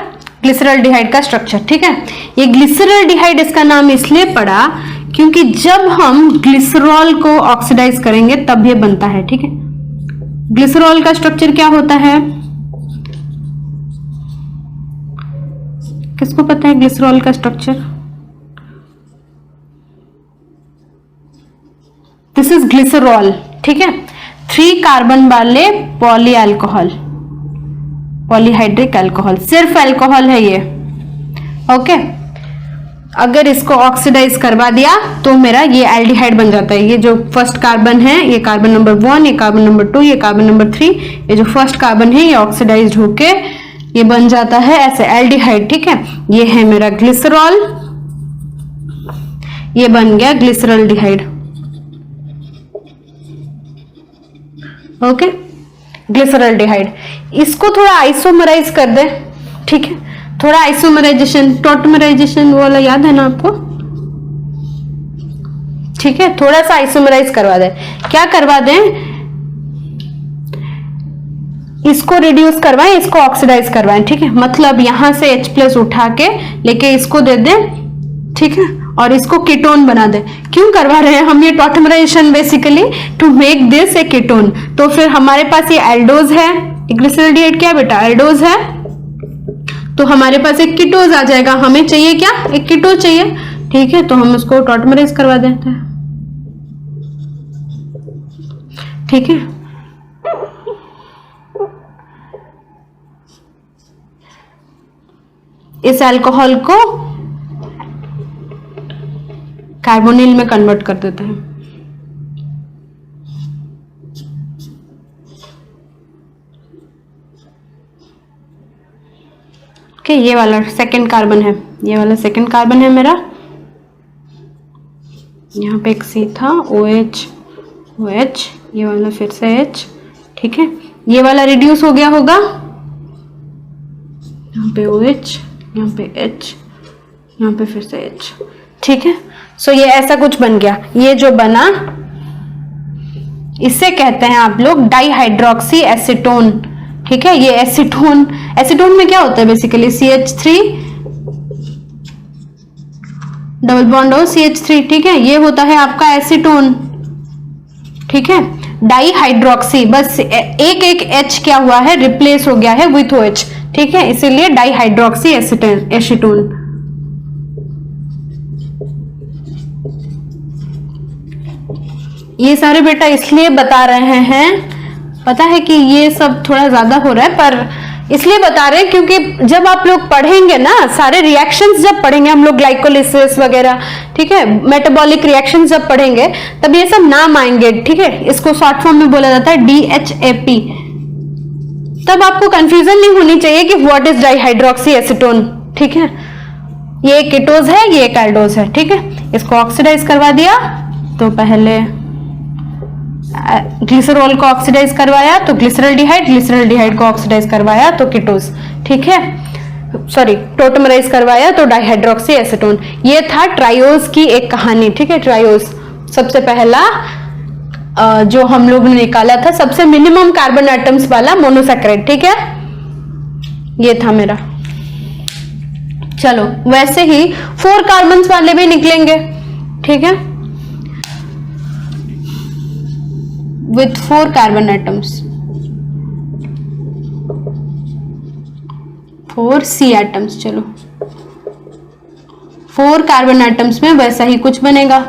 ग्लिसरॉल्डिहाइड का स्ट्रक्चर। ठीक है, ये ग्लिसरॉल्डिहाइड इसका नाम इसलिए पड़ा क्योंकि जब हम ग्लिसरॉल को ऑक्सीडाइज करेंगे तब ये बनता है। ठीक है, ग्लिसरॉल का स्ट्रक्चर क्या होता है, किसको पता है ग्लिसरॉल का स्ट्रक्चर? This is glycerol. ठीक है, 3 कार्बन वाले पॉली अल्कोहल, पॉलीहाइड्रिक अल्कोहल, सिर्फ अल्कोहल है ये। ओके, अगर इसको ऑक्सीडाइज करवा दिया तो मेरा ये एल्डिहाइड बन जाता है। ये जो फर्स्ट कार्बन है, ये कार्बन नंबर 1, ये कार्बन नंबर 2, ये कार्बन नंबर 3, ये जो फर्स्ट कार्बन है ये ऑक्सीडाइज होके ये बन जाता है ऐसे एल्डिहाइड। ठीक है, ये है मेरा ग्लिसरॉल, ये बन गया ग्लिसरॉल्डिहाइड। Okay, glyceraldehyde. इसको थोड़ा आइसोमराइज कर दे। ठीक है, थोड़ा आइसोमराइजेशन, टॉटमराइजेशन वो वाला याद है ना आपको? ठीक है, थोड़ा सा आइसोमराइज करवा दें। क्या करवा दें? इसको रिड्यूस करवाएं, इसको ऑक्सीडाइज करवाएं। ठीक है, मतलब यहां से H+ उठा के लेके इसको दे दें। ठीक है, और इसको कीटोन बना दें। क्यों करवा रहे हैं हम ये tautomerisation? Basically to make this a ketone. तो फिर हमारे पास ये एल्डोज है, ग्लिसरॉल्डिहाइड क्या बेटा? एल्डोज है, तो हमारे पास एक कीटोज आ जाएगा। हमें चाहिए क्या? एक कीटोज चाहिए। ठीक है, तो हम उसको टॉटमराइज करवा देते हैं। ठीक है, इस अल्कोहल को कार्बोनिल में कन्वर्ट कर देते हैं। ओके, ये वाला सेकंड कार्बन है, ये वाला सेकंड कार्बन है मेरा। यहाँ पे एक C था, OH OH, ये वाला फिर से H। ठीक है, ये वाला रिड्यूस हो गया होगा, यहाँ पे OH, यहाँ पे H, यहाँ पे फिर से H। ठीक है, सो ये ऐसा कुछ बन गया। ये जो बना इसे कहते हैं आप लोग डाइहाइड्रोक्सी एसीटोन। ठीक है, ये एसीटोन, एसीटोन में क्या होता है बेसिकली? CH3 डबल बॉन्ड और CH3। ठीक है, ये होता है आपका एसीटोन। ठीक है, डाइहाइड्रोक्सी, बस एक एक H क्या हुआ है? रिप्लेस हो गया है विथ OH। ठीक है, इसीलिए डाइहाइड्रोक्सी एसीटोन। ये सारे बेटा इसलिए बता रहे हैं, पता है कि ये सब थोड़ा ज्यादा हो रहा है, पर इसलिए बता रहे हैं क्योंकि जब आप लोग पढ़ेंगे ना, सारे रिएक्शंस जब पढ़ेंगे हम लोग, ग्लाइकोलिसिस वगैरह, ठीक है, मेटाबॉलिक रिएक्शंस जब पढ़ेंगे तब ये सब नाम आएंगे। ठीक है, इसको शॉर्ट फॉर्म में बोला जाता है DHAP। तब आपको कंफ्यूजन नहीं होनी चाहिए कि व्हाट इज डाइहाइड्रोक्सी एसीटोन। ठीक है, ये एक कीटोज है, ये एक एल्डोज है। ठीक है, इसको ऑक्सीडाइज करवा दिया, तो पहले ग्लिसरॉल को ऑक्सीडाइज करवाया तो ग्लिसरॉल्डिहाइड, ग्लिसरॉल्डिहाइड को ऑक्सीडाइज करवाया तो कीटोज। ठीक है, सॉरी, टॉटमराइज करवाया तो डाइहाइड्रोक्सी एसीटोन। ये था ट्रायोज की एक कहानी। ठीक है, ट्रायोज सबसे पहला जो हम लोग ने निकाला था, सबसे मिनिमम कार्बन एटम्स वाला मोनोसैकेराइड। ठीक है, ये था मेरा। चलो, वैसे ही 4 कार्बन वाले भी निकलेंगे। ठीक है, with 4 carbon atoms, 4 C atoms। चलो, 4 कार्बन एटम्स में वैसा ही कुछ बनेगा।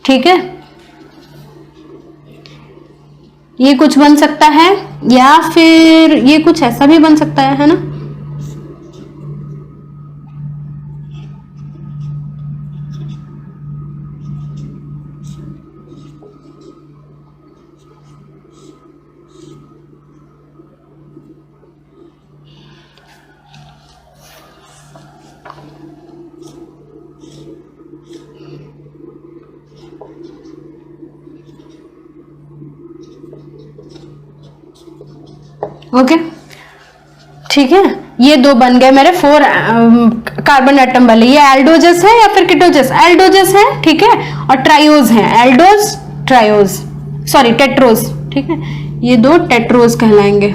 ठीक है, ये कुछ बन सकता है, या फिर ये कुछ ऐसा भी बन सकता है ना? ओके, ठीक है, ये 2 बन गए मेरे 4 कार्बन एटम वाले। ये एल्डोजस है या फिर कीटोजस? एल्डोजस है। ठीक है, और ट्रायोज है, एल्डोज ट्रायोज, सॉरी टेट्रोज। ठीक है, ये 2 टेट्रोज कहलाएंगे,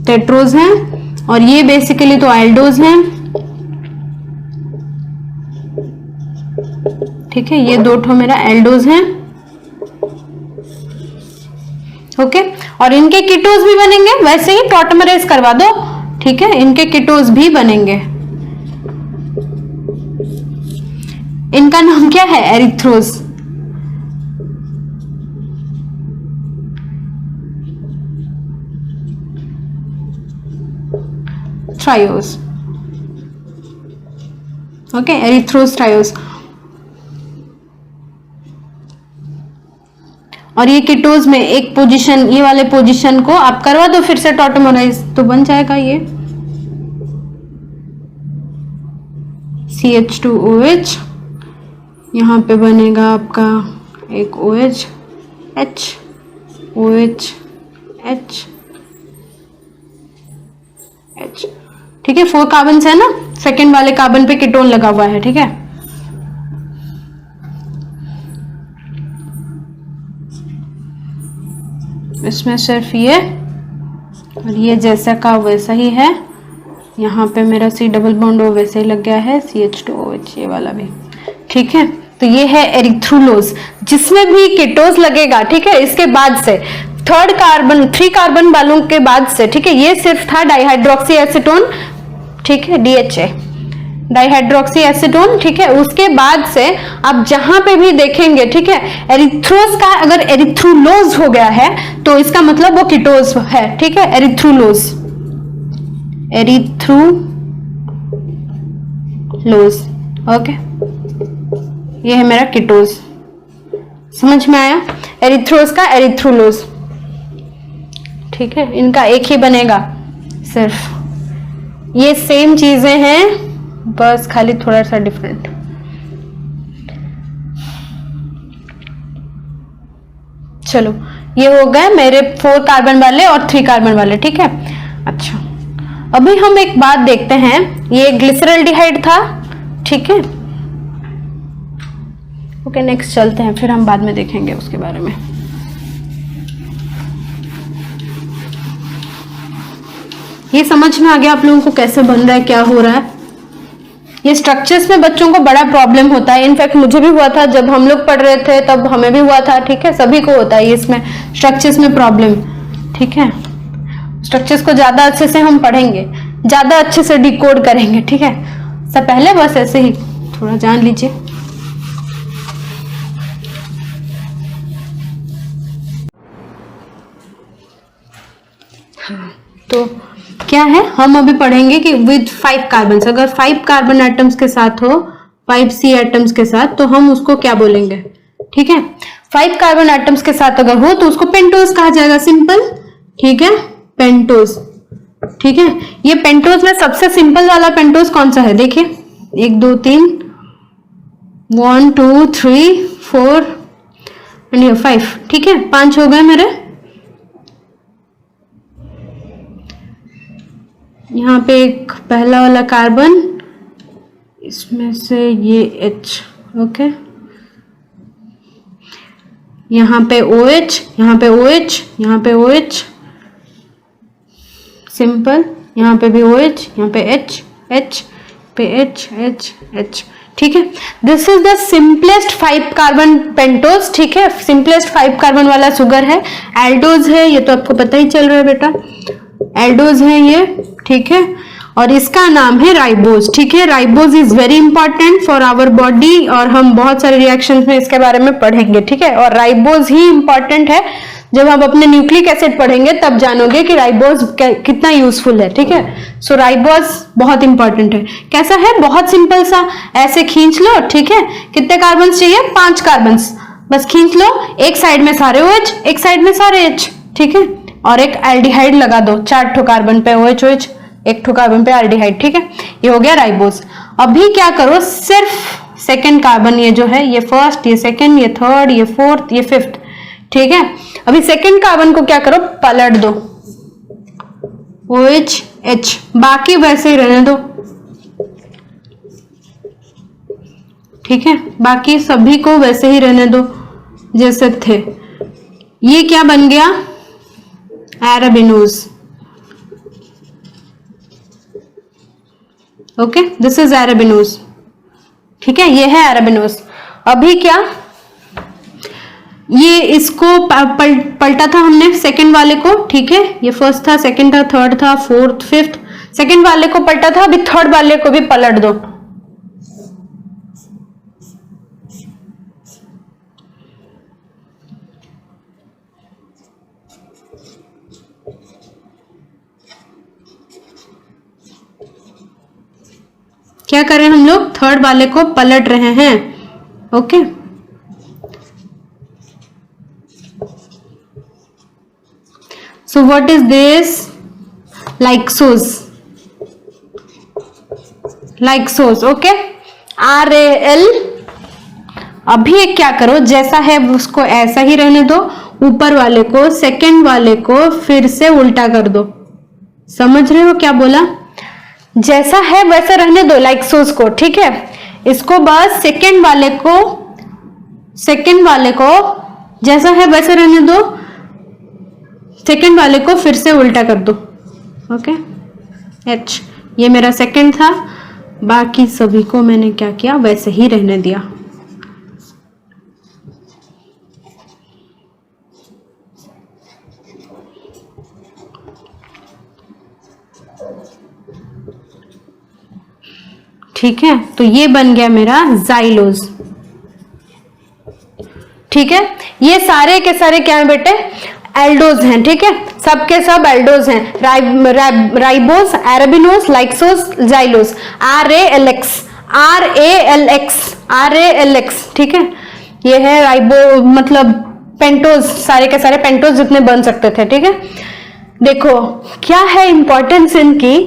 टेट्रोज हैं। और ये बेसिकली तो एल्डोज हैं। ठीक है, ये 2 ठो मेरा एल्डोज हैं। ओके, और इनके कीटोज भी बनेंगे, वैसे ही टॉटमराइज करवा दो। ठीक है, इनके कीटोज भी बनेंगे। इनका नाम क्या है? Erythrose. Triose. Okay, erythrose triose. और ये कीटोज में एक पोजीशन, ये वाले पोजीशन को आप करवा दो फिर से टॉटोमराइज, तो बन जाएगा ये CH2OH। यहाँ पे बनेगा आपका एक OH, H, OH, H, H। ठीक है, 4 कार्बन है ना, सेकेंड वाले कार्बन पे कीटोन लगा हुआ है। ठीक है, इसमें सिर्फ ये और ये जैसा का वैसा ही है। यहाँ पे मेरा C डबल बॉन्ड O वैसे ही लग गया है, CH2OH ये वाला भी। ठीक है, तो ये है एरिथ्रोलोज, जिसमें भी कीटोज लगेगा। ठीक है, इसके बाद से 3 कार्बन वालों के बाद से, ठीक है, ये सिर्फ था डाइहाइड्रोक्सी एसीटोन। ठीक है, DHA, डाइहाइड्रोक्सी एसीटोन। ठीक है, उसके बाद से आप जहां पे भी देखेंगे, ठीक है, एरिथ्रोज का अगर एरिथ्रोलोज हो गया है तो इसका मतलब वो कीटोज है। ठीक है, एरिथ्रोलोज, ओके, ये है मेरा कीटोज। समझ में आया? एरिथ्रोज का एरिथ्रोलोज। ठीक है, इनका एक ही बनेगा, सिर्फ ये सेम चीजें हैं, बस खाली थोड़ा सा डिफरेंट। चलो, ये हो गए मेरे 4 कार्बन वाले और 3 कार्बन वाले। ठीक है, अच्छा, अभी हम एक बात देखते हैं। ये ग्लिसरल्डिहाइड था। ठीक है, ओके, नेक्स्ट चलते हैं, फिर हम बाद में देखेंगे उसके बारे में। ये समझ में आ गया आप लोगों को कैसे बन रहा है, क्या हो रहा है? ये स्ट्रक्चर्स में बच्चों को बड़ा प्रॉब्लम होता है। इनफैक्ट मुझे भी हुआ था जब हम लोग पढ़ रहे थे, तब हमें भी हुआ था। ठीक है, सभी को होता है इसमें स्ट्रक्चर्स में प्रॉब्लम। ठीक है, स्ट्रक्चर्स को ज्यादा अच्छे से हम पढ़ेंगे, ज्यादा अच्छे से डिकोड करेंगे। ठीक है, सब पहले बस ऐसे ही थोड़ा जान लीजिए। हाँ, तो क्या है, हम अभी पढ़ेंगे कि विद 5 कार्बन, अगर 5 कार्बन एटम्स के साथ हो, 5 C एटम्स के साथ, तो हम उसको क्या बोलेंगे? ठीक है, 5 कार्बन एटम्स के साथ अगर हो तो उसको पेंटोज कहा जाएगा, सिंपल। ठीक है, पेंटोज। ठीक है, ये पेंटोज में सबसे सिंपल वाला पेंटोज कौन सा है? देखिए, 1 2 3 1 2 3 4 एंड ये 5। ठीक है, 5 हो गए मेरे। यहाँ पे एक पहला वाला कार्बन, इसमें से ये H, ओके, यहाँ पे OH, यहाँ पे OH, यहाँ पे OH, सिंपल, यहाँ पे भी OH, यहाँ पे H, H पे H, H, H। ठीक है, this is the simplest 5 carbon pentose. ठीक है, सिंपलेस्ट 5 कार्बन वाला शुगर है। एल्डोज है, ये तो आपको पता ही चल रहा है बेटा, एल्डोज है ये। ठीक है, और इसका नाम है राइबोज। ठीक है, ribose is very important for our body, और हम बहुत सारे रिएक्शंस में इसके बारे में पढ़ेंगे। ठीक है, और राइबोज ही इंपॉर्टेंट है। जब हम अपने न्यूक्लिक एसिड पढ़ेंगे तब जानोगे कि राइबोज कितना यूजफुल है। ठीक है, सो राइबोज बहुत इंपॉर्टेंट है। कैसा है? बहुत सिंपल सा, ऐसे खींच लो। ठीक है, कितने कार्बन चाहिए? 5 कार्बन, बस खींच लो, एक साइड में सारे OH, एक साइड में सारे H। ठीक है, और एक एल्डिहाइड लगा दो, 4 ठो कार्बन पे OH OH, 1 ठो कार्बन पे एल्डिहाइड। ठीक है, ये हो गया राइबोज। अभी क्या करो, सिर्फ सेकेंड कार्बन, ये जो है, ये फर्स्ट, ये सेकेंड, ये थर्ड, ये फोर्थ, ये फिफ्थ। ठीक है, अभी सेकेंड कार्बन को क्या करो, पलट दो, OH H, बाकी वैसे ही रहने दो। ठीक है, बाकी सभी को वैसे ही रहने दो जैसे थे। ये क्या बन गया? एराबिनोज। Okay, this is एराबिनोज। ठीक है, ये है एराबिनोज। अभी क्या, ये इसको पलटा था हमने सेकंड वाले को। ठीक है, ये फर्स्ट था, सेकंड था, थर्ड था, फोर्थ, फिफ्थ, सेकंड वाले को पलटा था। अभी थर्ड वाले को भी पलट दो। क्या कर रहे हैं हम लोग? थर्ड वाले को पलट रहे हैं। Okay, So what is this? Lyxose. Lyxose, okay? RAL. अभी एक क्या करो, जैसा है उसको ऐसा ही रहने दो, ऊपर वाले को सेकंड वाले को फिर से उल्टा कर दो। समझ रहे हो क्या बोला? जैसा है वैसा रहने दो लाइक्सोस को, ठीक है? इसको बस सेकंड वाले को जैसा है वैसा रहने दो, सेकंड वाले को फिर से उल्टा कर दो। ओके, एच, ये मेरा सेकंड था, बाकी सभी को मैंने क्या किया, वैसे ही रहने दिया। ठीक है, तो ये बन गया मेरा जाइलोज। ठीक है, ये सारे के सारे क्या है बेटे, एल्डोज हैं। ठीक है, सबके सब एल्डोज हैं, ribose, arabinose, lyxose, xylose, RALX, RALX। ठीक है, ये है राइबो मतलब पेंटोज, सारे के सारे पेंटोज जितने बन सकते थे। ठीक है, देखो क्या है इंपॉर्टेंस इनकी,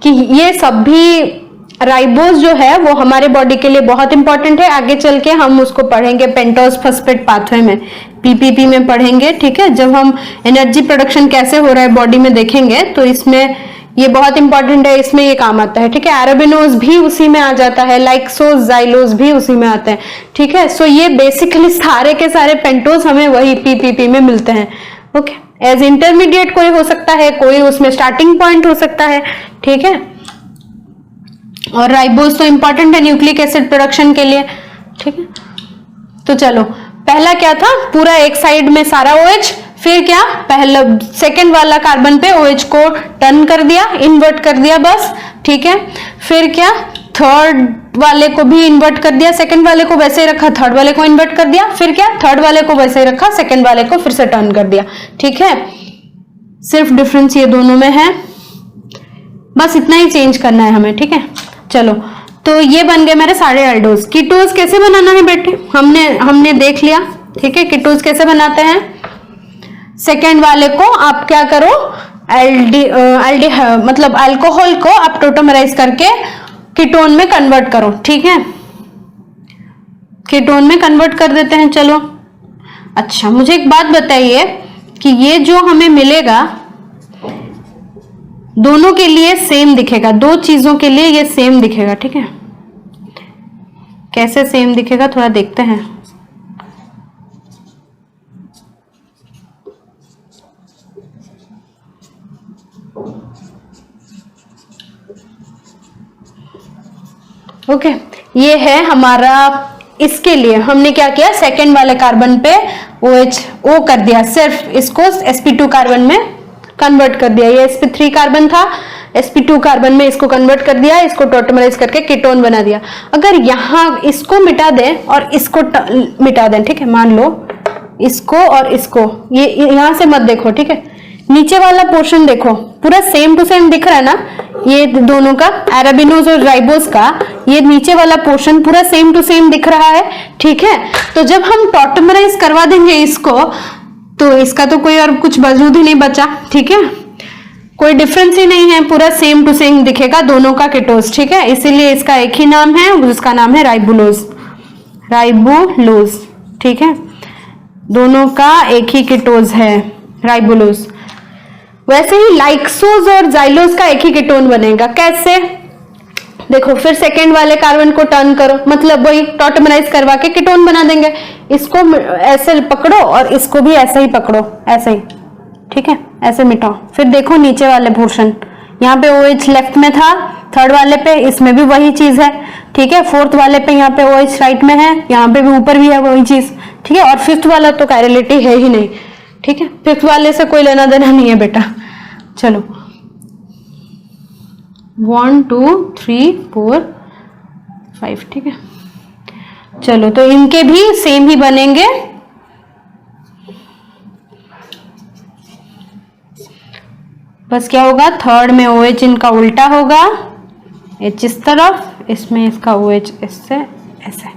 कि ये सब भी राइबोज जो है वो हमारे बॉडी के लिए बहुत इंपॉर्टेंट है। आगे चल के हम उसको पढ़ेंगे पेंटोज फॉस्फेट पाथवे में, PPP में पढ़ेंगे। ठीक है, जब हम एनर्जी प्रोडक्शन कैसे हो रहा है बॉडी में देखेंगे तो इसमें ये बहुत इंपॉर्टेंट है, इसमें ये काम आता है। ठीक है, एराबिनोज भी उसी में आ जाता है, लाइक्सोज, जाइलोज भी उसी में आते हैं। ठीक है, सो ये बेसिकली सारे के सारे पेंटोज हमें वही PPP में मिलते हैं। ओके, एज इंटरमीडिएट कोई हो सकता है, कोई उसमें स्टार्टिंग पॉइंट हो सकता है। ठीक है, और राइबोज तो इंपॉर्टेंट है न्यूक्लिक एसिड प्रोडक्शन के लिए। ठीक है, तो चलो पहला क्या था, पूरा एक साइड में सारा OH, फिर क्या, पहला सेकंड वाला कार्बन पे OH को टर्न कर दिया, इन्वर्ट कर दिया बस। ठीक है, फिर क्या, थर्ड वाले को भी इन्वर्ट कर दिया, सेकंड वाले को वैसे ही रखा, थर्ड वाले को इन्वर्ट कर दिया, फिर क्या, थर्ड वाले को वैसे ही रखा, सेकंड वाले को फिर से टर्न कर दिया। ठीक है, सिर्फ डिफरेंस ये दोनों में है, बस इतना ही चेंज करना है हमें। ठीक है, चलो तो ये बन गए मेरे सारे एल्डोज। कीटोज कैसे बनाना है बेटे, हमने देख लिया। ठीक है, कीटोज कैसे बनाते हैं, सेकेंड वाले को आप क्या करो, मतलब अल्कोहल को आप टोटोमराइज करके कीटोन में कन्वर्ट करो। ठीक है, कीटोन में कन्वर्ट कर देते हैं। चलो अच्छा, मुझे एक बात बताइए कि ये जो हमें मिलेगा दोनों के लिए सेम दिखेगा, दो चीजों के लिए ये सेम दिखेगा। ठीक है, कैसे सेम दिखेगा थोड़ा देखते हैं। ओके, ये है हमारा, इसके लिए हमने क्या किया, सेकंड वाले कार्बन पे OH कर दिया, सिर्फ इसको sp2 कार्बन में कन्वर्ट कर दिया। ये sp3 कार्बन था, sp2 कार्बन में इसको कन्वर्ट कर दिया, इसको टोटोमराइज करके कीटोन बना दिया। अगर यहाँ इसको मिटा दें और इसको मिटा दें, ठीक है, मान लो इसको और इसको, ये यहाँ से मत देखो। ठीक है, नीचे वाला पोर्शन देखो, पूरा सेम टू सेम दिख रहा है ना, ये दोनों का, एराबिनोज और राइबोज का, ये नीचे वाला पोर्शन पूरा सेम टू सेम दिख रहा है। ठीक है, तो जब हम टोटोमराइज करवा देंगे इसको, तो इसका तो कोई और कुछ वजूद ही नहीं बचा। ठीक है, कोई डिफरेंस ही नहीं है, पूरा सेम टू सेम दिखेगा दोनों का कीटोज। ठीक है, इसीलिए इसका एक ही नाम है, उसका नाम है राइबोलोज। ठीक है, दोनों का एक ही कीटोज है, राइबोलोज। वैसे ही लाइक्सोज और जाइलोज का एक ही कीटोन बनेगा। कैसे, देखो, फिर सेकंड वाले कार्बन को टर्न करो, मतलब वही टोटोमराइज करवा के कीटोन बना देंगे। इसको ऐसे पकड़ो और इसको भी ऐसे ही पकड़ो, ऐसे ही। ठीक है, ऐसे मिटाओ, फिर देखो नीचे वाले पोर्शन, यहाँ पे OH लेफ्ट में था, थर्ड वाले पे इसमें भी वही चीज है। ठीक है, फोर्थ वाले पे यहाँ पे OH राइट में है, यहाँ पे भी ऊपर भी है वही चीज। ठीक है, और फिफ्थ वाला तो कायरलिटी है ही नहीं। ठीक है, फिफ्थ वाले से कोई लेना देना नहीं है बेटा। चलो 1 2 3 4 5। ठीक है, चलो तो इनके भी सेम ही बनेंगे। बस क्या होगा, थर्ड में OH इनका उल्टा होगा, H इस तरफ, इसमें इसका OH इससे ऐसे।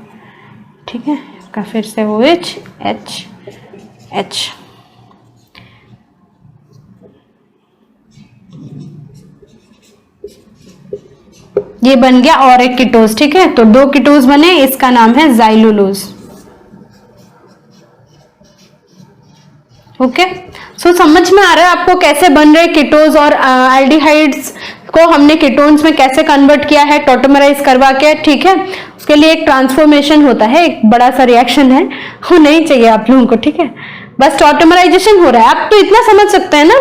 ठीक है, इसका फिर से OH H H। ये बन गया और एक कीटोज, ठीक है। तो 2 कीटोज बने, इसका नाम है ज़ाइलुलोज। ओके, सो समझ में आ रहा है आपको कैसे बन रहे कीटोज और एल्डिहाइड्स को हमने कीटोन्स में कैसे कन्वर्ट किया है टॉटोमराइज करवा के, ठीक है। उसके लिए एक ट्रांसफॉर्मेशन होता है, एक बड़ा सा रिएक्शन है, वो नहीं चाहिए आप लोगों को, ठीक है। बस टॉटोमराइजेशन हो रहा है, आप तो इतना समझ सकते हैं ना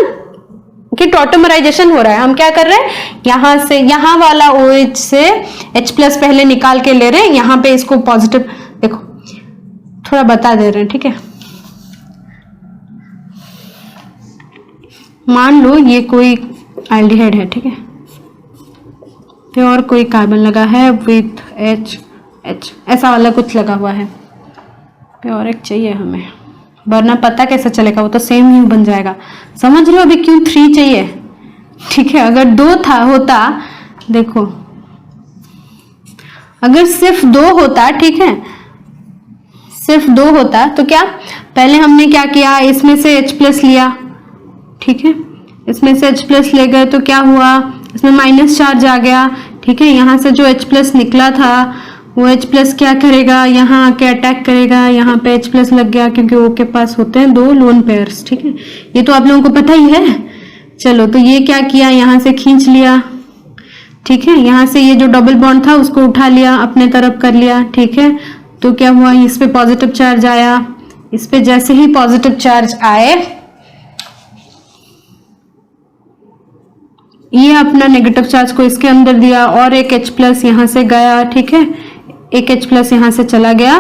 कि टॉटोमराइजेशन हो रहा है। हम क्या कर रहे हैं, यहां से यहां वाला OH से H+ पहले निकाल के ले रहे हैं, यहां पे इसको पॉजिटिव, देखो थोड़ा बता दे रहे हैं, ठीक है। मान लो ये कोई एल्डिहाइड है, ठीक है, और कोई कार्बन लगा है विथ H ऐसा वाला कुछ लगा हुआ है, और एक चाहिए हमें, वरना पता कैसे चलेगा, वो तो सेम ही बन जाएगा। समझ रहे हो अभी क्यों 3 चाहिए, ठीक है। अगर 2 होता, देखो अगर सिर्फ 2 होता, ठीक है, सिर्फ 2 होता तो क्या, पहले हमने क्या किया, इसमें से H+ लिया, ठीक है, इसमें से H+ ले गए तो क्या हुआ, इसमें माइनस चार्ज आ गया, ठीक है। यहाँ से जो H+ निकला था वो H+ क्या करेगा, यहाँ आके अटैक करेगा, यहाँ पे H+ लग गया, क्योंकि O के पास होते हैं 2 लोन पेयर्स, ठीक है। ये तो आप लोगों को पता ही है। चलो, तो ये क्या किया, यहाँ से खींच लिया, ठीक है, यहाँ से ये जो डबल बॉन्ड था उसको उठा लिया, अपने तरफ कर लिया, ठीक है। तो क्या हुआ, इस पे पॉजिटिव चार्ज आया, इस पे जैसे ही पॉजिटिव चार्ज आए, ये अपना नेगेटिव चार्ज को इसके अंदर दिया, और एक H+ यहाँ से गया, ठीक है, एक H+ यहाँ से चला गया,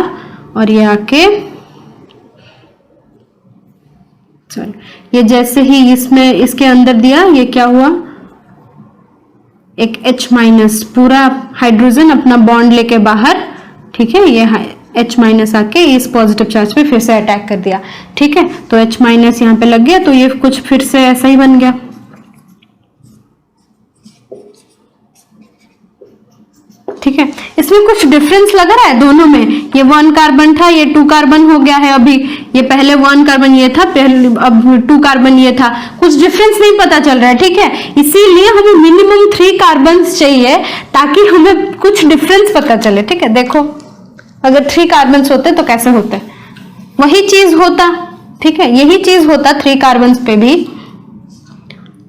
और ये आके ये जैसे ही इसमें इसके अंदर दिया, ये क्या हुआ, एक H- पूरा हाइड्रोजन अपना बॉन्ड लेके बाहर, ठीक है, ये H- आके इस पॉजिटिव चार्ज पे फिर से अटैक कर दिया, ठीक है। तो H- यहाँ पे लग गया, तो ये कुछ फिर से ऐसा ही बन गया, ठीक है। इसमें कुछ डिफरेंस लग रहा है दोनों में, ये 1 कार्बन था, ये 2 कार्बन हो गया है अभी, ये पहले 1 कार्बन ये था, पहले अब 2 कार्बन ये था, कुछ डिफरेंस नहीं पता चल रहा है, ठीक है। इसीलिए हमें मिनिमम 3 कार्बन चाहिए ताकि हमें कुछ डिफरेंस पता चले, ठीक है। देखो अगर 3 कार्बन होते तो कैसे होते, वही चीज होता, ठीक है, यही चीज होता 3 कार्बन पे भी,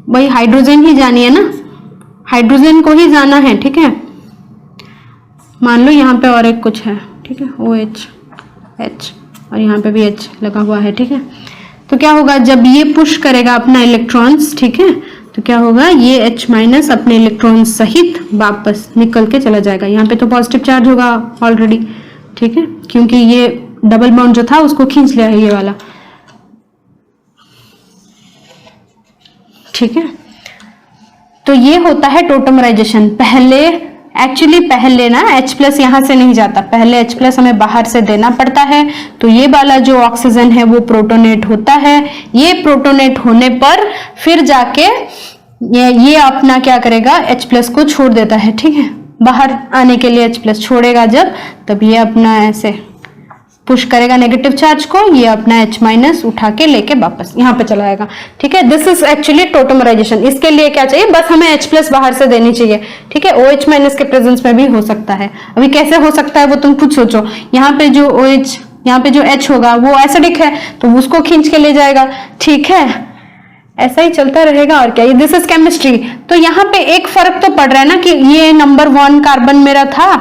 वही हाइड्रोजन ही जानी है ना, हाइड्रोजन को ही जाना है, ठीक है। मान लो यहाँ पे और एक कुछ है, ठीक है, OH H, और यहाँ पे भी H लगा हुआ है, ठीक है। तो क्या होगा, जब ये पुश करेगा अपना इलेक्ट्रॉन्स, ठीक है, तो क्या होगा, ये H- अपने इलेक्ट्रॉन्स सहित वापस निकल के चला जाएगा। यहाँ पे तो पॉजिटिव चार्ज होगा ऑलरेडी, ठीक है, क्योंकि ये डबल बॉन्ड जो था उसको खींच लिया है ये वाला, ठीक है। तो ये होता है टोटमराइजेशन। पहले ना H+ यहां से नहीं जाता, पहले H+ हमें बाहर से देना पड़ता है, तो ये वाला जो ऑक्सीजन है वो प्रोटोनेट होता है, ये प्रोटोनेट होने पर फिर जाके ये अपना क्या करेगा, H+ को छोड़ देता है, ठीक है, बाहर आने के लिए H+ छोड़ेगा जब, तब ये अपना ऐसे पुश करेगा नेगेटिव चार्ज को, ये अपना H- उठा के लेके वापस यहाँ पे चला आएगा, ठीक है। This is actually tautomerisation. इसके लिए क्या चाहिए, बस हमें H+ बाहर से देनी चाहिए, ठीक है। OH- के प्रेजेंस में भी हो सकता है। अभी कैसे हो सकता है वो तुम खुद सोचो, यहाँ पे जो OH, यहाँ पे जो H होगा वो एसिडिक है तो उसको खींच के ले जाएगा, ठीक है, ऐसा ही चलता रहेगा और क्या। This is chemistry. तो यहाँ पे एक फर्क तो पड़ रहा है ना कि ये नंबर 1 कार्बन मेरा था,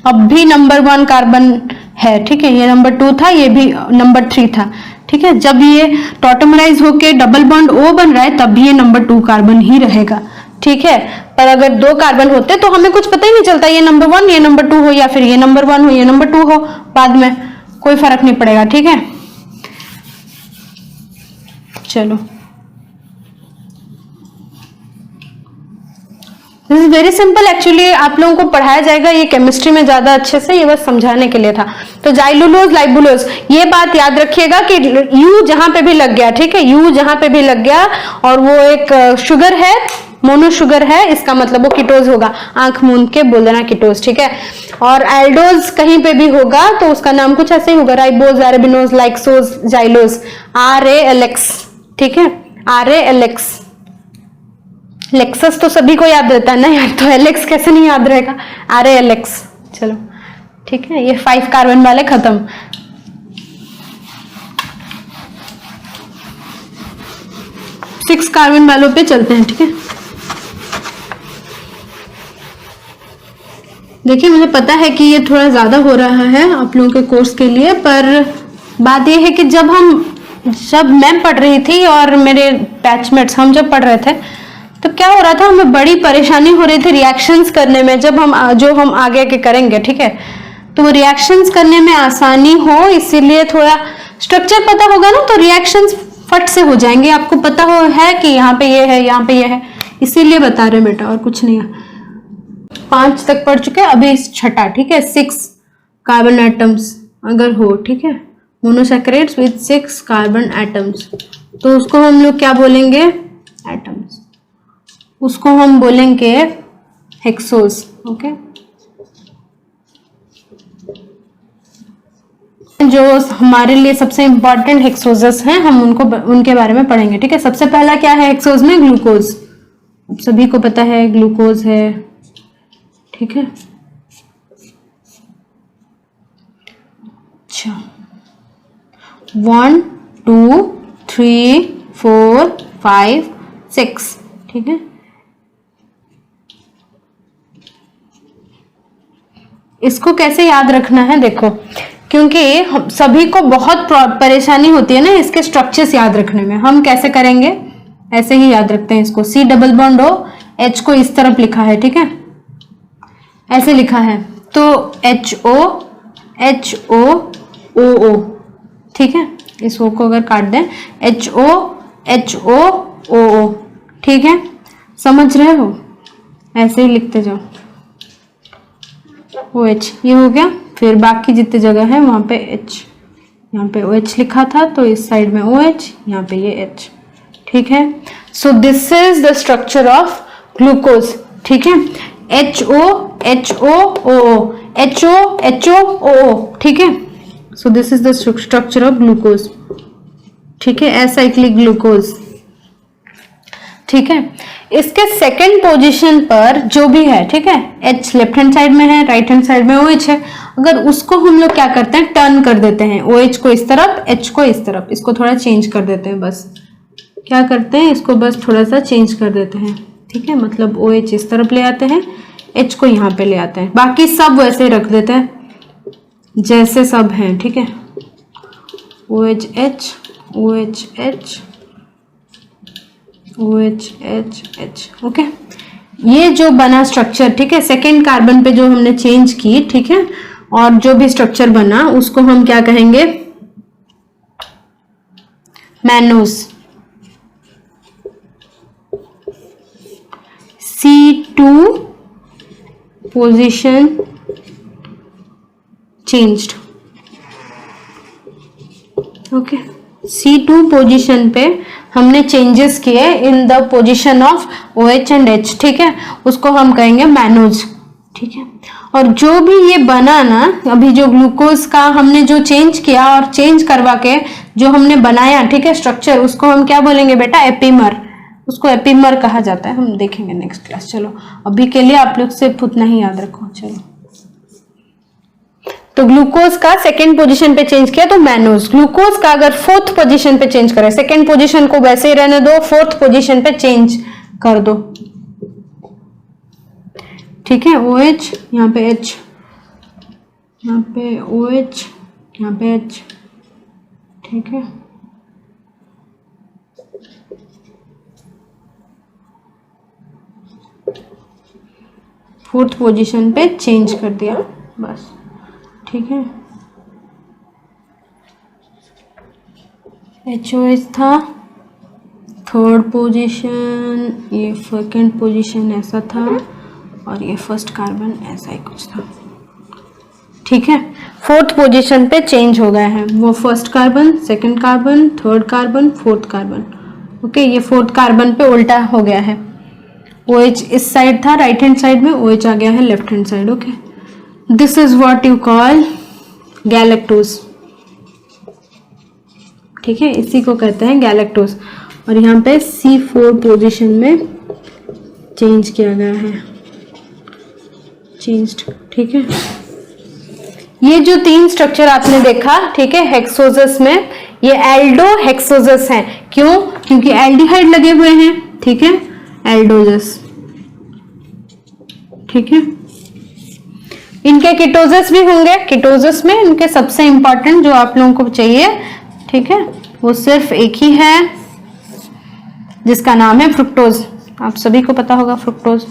अब भी नंबर 1 कार्बन है, ठीक है, ये नंबर 2 था, ये भी नंबर 3 था, ठीक है। जब ये टॉटमराइज होके डबल बॉन्ड O बन रहा है तब भी ये नंबर 2 कार्बन ही रहेगा, ठीक है। पर अगर 2 कार्बन होते तो हमें कुछ पता ही नहीं चलता, ये नंबर 1 ये नंबर 2 हो, या फिर ये नंबर 1 हो ये नंबर 2 हो, बाद में कोई फर्क नहीं पड़ेगा, ठीक है। चलो, this is very simple. Actually आप लोगों को पढ़ाया जाएगा ये केमिस्ट्री में ज्यादा अच्छे से, ये बस समझाने के लिए था। तो जाइलुलोज लाइबुलोज, ये बात याद रखिएगा कि U जहां पे भी लग गया, ठीक है, U जहां पे भी लग गया और वो एक शुगर है, मोनो शुगर है, इसका मतलब वो कीटोज होगा, आंख मूंद के बोल देना कीटोज, ठीक है। और एल्डोज कहीं पे भी होगा तो उसका नाम कुछ ऐसे ही होगा, राइबोज, अरेबिनोज, लाइक्सोज, जाइलोज, RALX, ठीक है, RALX, लेक्सस तो सभी को याद रहता है ना यार, तो एलेक्स कैसे नहीं याद रहेगा, RALX। चलो ठीक है, ये 5 कार्बन वाले खत्म। सिक्स कार्बन वालों पे चलते हैं। ठीक है, देखिए मुझे पता है कि ये थोड़ा ज्यादा हो रहा है आप लोगों के कोर्स के लिए, पर बात ये है कि जब मैम पढ़ रही थी और मेरे बैचमेट्स हम जब पढ़ रहे थे तो क्या हो रहा था, हमें बड़ी परेशानी हो रही थी रिएक्शंस करने में। जब हम आगे के करेंगे, ठीक है, तो वो रिएक्शंस करने में आसानी हो, इसीलिए थोड़ा स्ट्रक्चर पता होगा ना तो रिएक्शंस फट से हो जाएंगे। आपको पता है कि यहाँ पे ये है, यहाँ पे ये है, इसीलिए बता रहे बेटा, और कुछ नहीं है। 5 तक पढ़ चुके हैं, अभी छठा। ठीक है, 6 कार्बन एटम्स अगर हो, ठीक है, मोनोसैकेराइड्स विद 6 कार्बन एटम्स, तो उसको हम लोग क्या बोलेंगे, एटम्स, उसको हम बोलेंगे हेक्सोस। ओके, जो हमारे लिए सबसे इंपॉर्टेंट हेक्सोजस हैं, हम उनके बारे में पढ़ेंगे। ठीक है, सबसे पहला क्या है हेक्सोज में, ग्लूकोज। सभी को पता है ग्लूकोज है। ठीक है, अच्छा 1 2 3 4 5 6। ठीक है, इसको कैसे याद रखना है, देखो, क्योंकि हम सभी को बहुत परेशानी होती है ना इसके स्ट्रक्चर्स याद रखने में। हम कैसे करेंगे, ऐसे ही याद रखते हैं इसको। C double bond O, H को इस तरफ लिखा है, ठीक है, ऐसे लिखा है, तो HO HO OO। ठीक है, इस O को अगर काट दें, HO HO OO। ठीक है, समझ रहे हो, ऐसे ही लिखते जाओ। OH ये हो गया, फिर बाकी जितने जगह है वहां पे H, यहाँ पे OH लिखा था तो इस साइड में OH, यहाँ पे ये H। ठीक है, so this is the structure of glucose. ठीक है, HO HO OO, HO HO OO। ठीक है, so this is the structure of glucose. ठीक है, एसाइक्लिक ग्लूकोज। ठीक है, इसके सेकंड पोजीशन पर जो भी है, ठीक है, H लेफ्ट हैंड साइड में है, राइट हैंड साइड में OH है, अगर उसको हम लोग क्या करते हैं, टर्न कर देते हैं, OH को इस तरफ, H को इस तरफ, इसको थोड़ा चेंज कर देते हैं, बस क्या करते हैं, इसको बस थोड़ा सा चेंज कर देते हैं। ठीक है, मतलब OH इस तरफ ले आते हैं, H को यहाँ पे ले आते हैं, बाकी सब वैसे ही रख देते हैं जैसे सब हैं। ठीक है, OH OH OH। ओके, ये जो बना स्ट्रक्चर, ठीक है, सेकेंड कार्बन पे जो हमने चेंज की, ठीक है, और जो भी स्ट्रक्चर बना उसको हम क्या कहेंगे, mannose. C2 position changed. Okay, C2 position पे हमने चेंजेस किए in the position of OH and H। ठीक है, उसको हम कहेंगे मैनोज। ठीक है, और जो भी ये बना ना, अभी जो ग्लूकोज का हमने जो चेंज किया और चेंज करवा के जो हमने बनाया, ठीक है, स्ट्रक्चर, उसको हम क्या बोलेंगे बेटा, एपीमर। उसको एपीमर कहा जाता है, हम देखेंगे नेक्स्ट क्लास। चलो अभी के लिए आप लोग सिर्फ उतना ही याद रखो। चलो, तो ग्लूकोज का सेकेंड पोजीशन पे चेंज किया तो मैनोज। ग्लूकोज का अगर फोर्थ पोजीशन पे चेंज करें, सेकेंड पोजीशन को वैसे ही रहने दो, फोर्थ पोजीशन पे चेंज कर दो। ठीक है, OH, यहाँ पे H, यहाँ पे OH, यहाँ पे H। ठीक है, फोर्थ पोजीशन पे चेंज कर दिया बस। ठीक है, HOH था थर्ड पोजीशन, ये सेकेंड पोजीशन ऐसा था, और ये फर्स्ट कार्बन ऐसा ही कुछ था। ठीक है, फोर्थ पोजीशन पे चेंज हो गया है, वो first carbon, second carbon, third carbon, fourth carbon. Okay, ये फोर्थ कार्बन पे उल्टा हो गया है, OH इस साइड था राइट हैंड साइड में, OH आ गया है left hand side. Okay, this is what you call galactose. ठीक है, इसी को कहते हैं गैलेक्टोज। और यहाँ पे C4 पोजीशन में चेंज किया गया है, चेंज्ड, ठीक है। ये जो 3 स्ट्रक्चर आपने देखा, ठीक है, हेक्सोजस में, ये एल्डो हेक्सोजस हैं। क्यों? क्योंकि एल्डिहाइड लगे हुए हैं, ठीक है, एल्डोजस, ठीक है। इनके कीटोजस भी होंगे, कीटोजस में इनके सबसे इंपॉर्टेंट जो आप लोगों को चाहिए, ठीक है, वो सिर्फ एक ही है जिसका नाम है फ्रुक्टोज। आप सभी को पता होगा फ्रुक्टोज,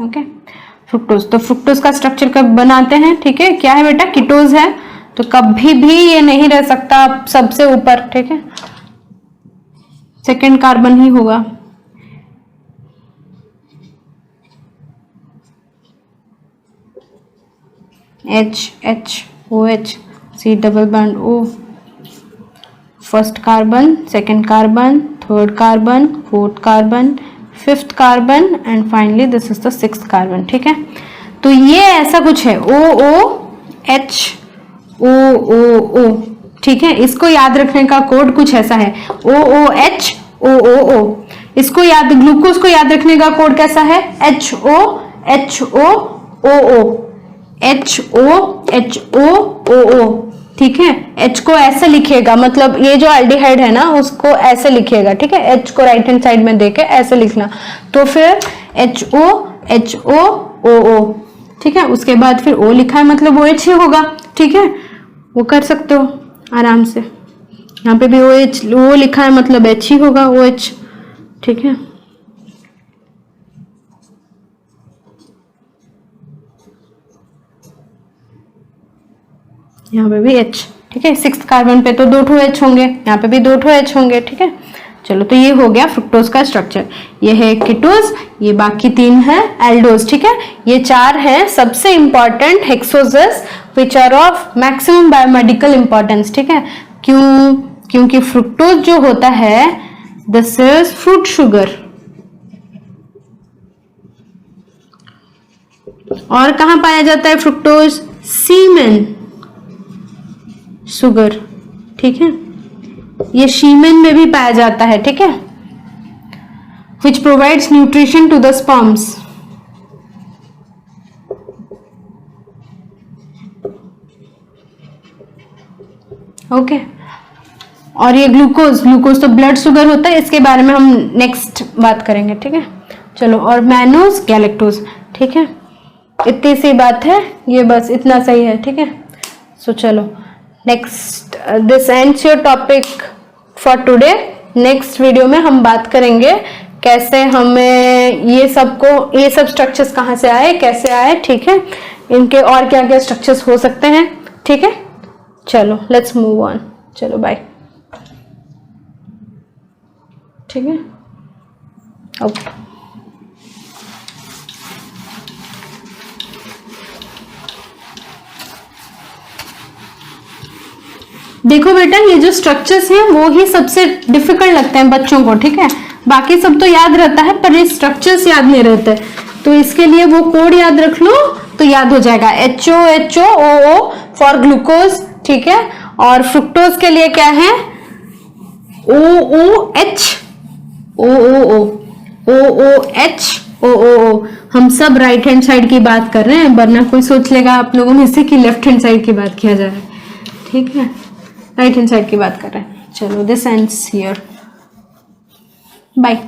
ओके। फ्रुक्टोज, तो फ्रुक्टोज का स्ट्रक्चर कब बनाते हैं, ठीक है, क्या है बेटा, कीटोज है, तो कभी भी ये नहीं रह सकता सबसे ऊपर, ठीक है, सेकेंड कार्बन ही होगा। HOH, C double bond O, first carbon, second carbon, third carbon, fourth carbon, fifth carbon and finally this is the sixth carbon, ठीक है। तो ये ऐसा कुछ है OOH OOO, ठीक है। इसको याद रखने का कोड कुछ ऐसा है OOH OOO। इसको याद, ग्लूकोज को याद रखने का कोड कैसा है HOHOOO HOHOOO, ठीक है। H को ऐसे लिखिएगा, मतलब ये जो एल्डिहाइड है ना उसको ऐसे लिखिएगा, ठीक है, H को राइट हैंड साइड में देके ऐसे लिखना, तो फिर HOHOOO, ठीक है। उसके बाद फिर O लिखा है मतलब OH ही होगा, ठीक है, वो कर सकते हो आराम से। यहाँ पे भी O लिखा है मतलब H ही होगा, OH, ठीक है। यहाँ पे भी H, ठीक है। सिक्स्थ कार्बन पे तो 2 H होंगे, यहाँ पे भी 2 H होंगे, ठीक है। चलो, तो ये हो गया फ्रुक्टोज का स्ट्रक्चर। ये है कीटोज, ये बाकी 3 है एल्डोज, ठीक है। ये 4 हैं सबसे important hexoses which are of maximum biomedical importance, ठीक है। क्यों? क्योंकि फ्रुक्टोज जो होता है दिस इज फ्रूट शुगर। और कहाँ पाया जाता है फ्रुक्टोज? सीमेन शुगर, ठीक है, ये शीमेन में भी पाया जाता है, ठीक है, which provides nutrition to the sperms, okay. और ये ग्लूकोज तो ब्लड शुगर होता है, इसके बारे में हम नेक्स्ट बात करेंगे, ठीक है। चलो, और मैनोज, गैलेक्टोज, ठीक है, इतनी सी बात है, ये बस इतना सही है, ठीक है। सो चलो, next this ends your topic for today. Next video में हम बात करेंगे कैसे हमें ये सब स्ट्रक्चर्स कहाँ से आए, कैसे आए, ठीक है, इनके और क्या क्या स्ट्रक्चर्स हो सकते हैं, ठीक है। चलो, लेट्स मूव ऑन, चलो बाय, ठीक है, ओके। देखो बेटा, ये जो स्ट्रक्चर्स हैं वो ही सबसे डिफिकल्ट लगते हैं बच्चों को, ठीक है, बाकी सब तो याद रहता है पर ये स्ट्रक्चर्स याद नहीं रहते, तो इसके लिए वो कोड याद रख लो तो याद हो जाएगा, HOHOOO फॉर ग्लूकोज, ठीक है। और फ्रुक्टोज के लिए क्या है? OOH हम सब राइट हैंड साइड की बात कर रहे हैं, वरना कोई सोच लेगा आप लोगों में से कि लेफ्ट हैंड साइड की बात किया जा रहा है, ठीक है, राइट हैंड साइड की बात कर रहे हैं। चलो, this ends here, bye.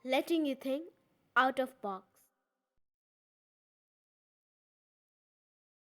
Letting you think out of box.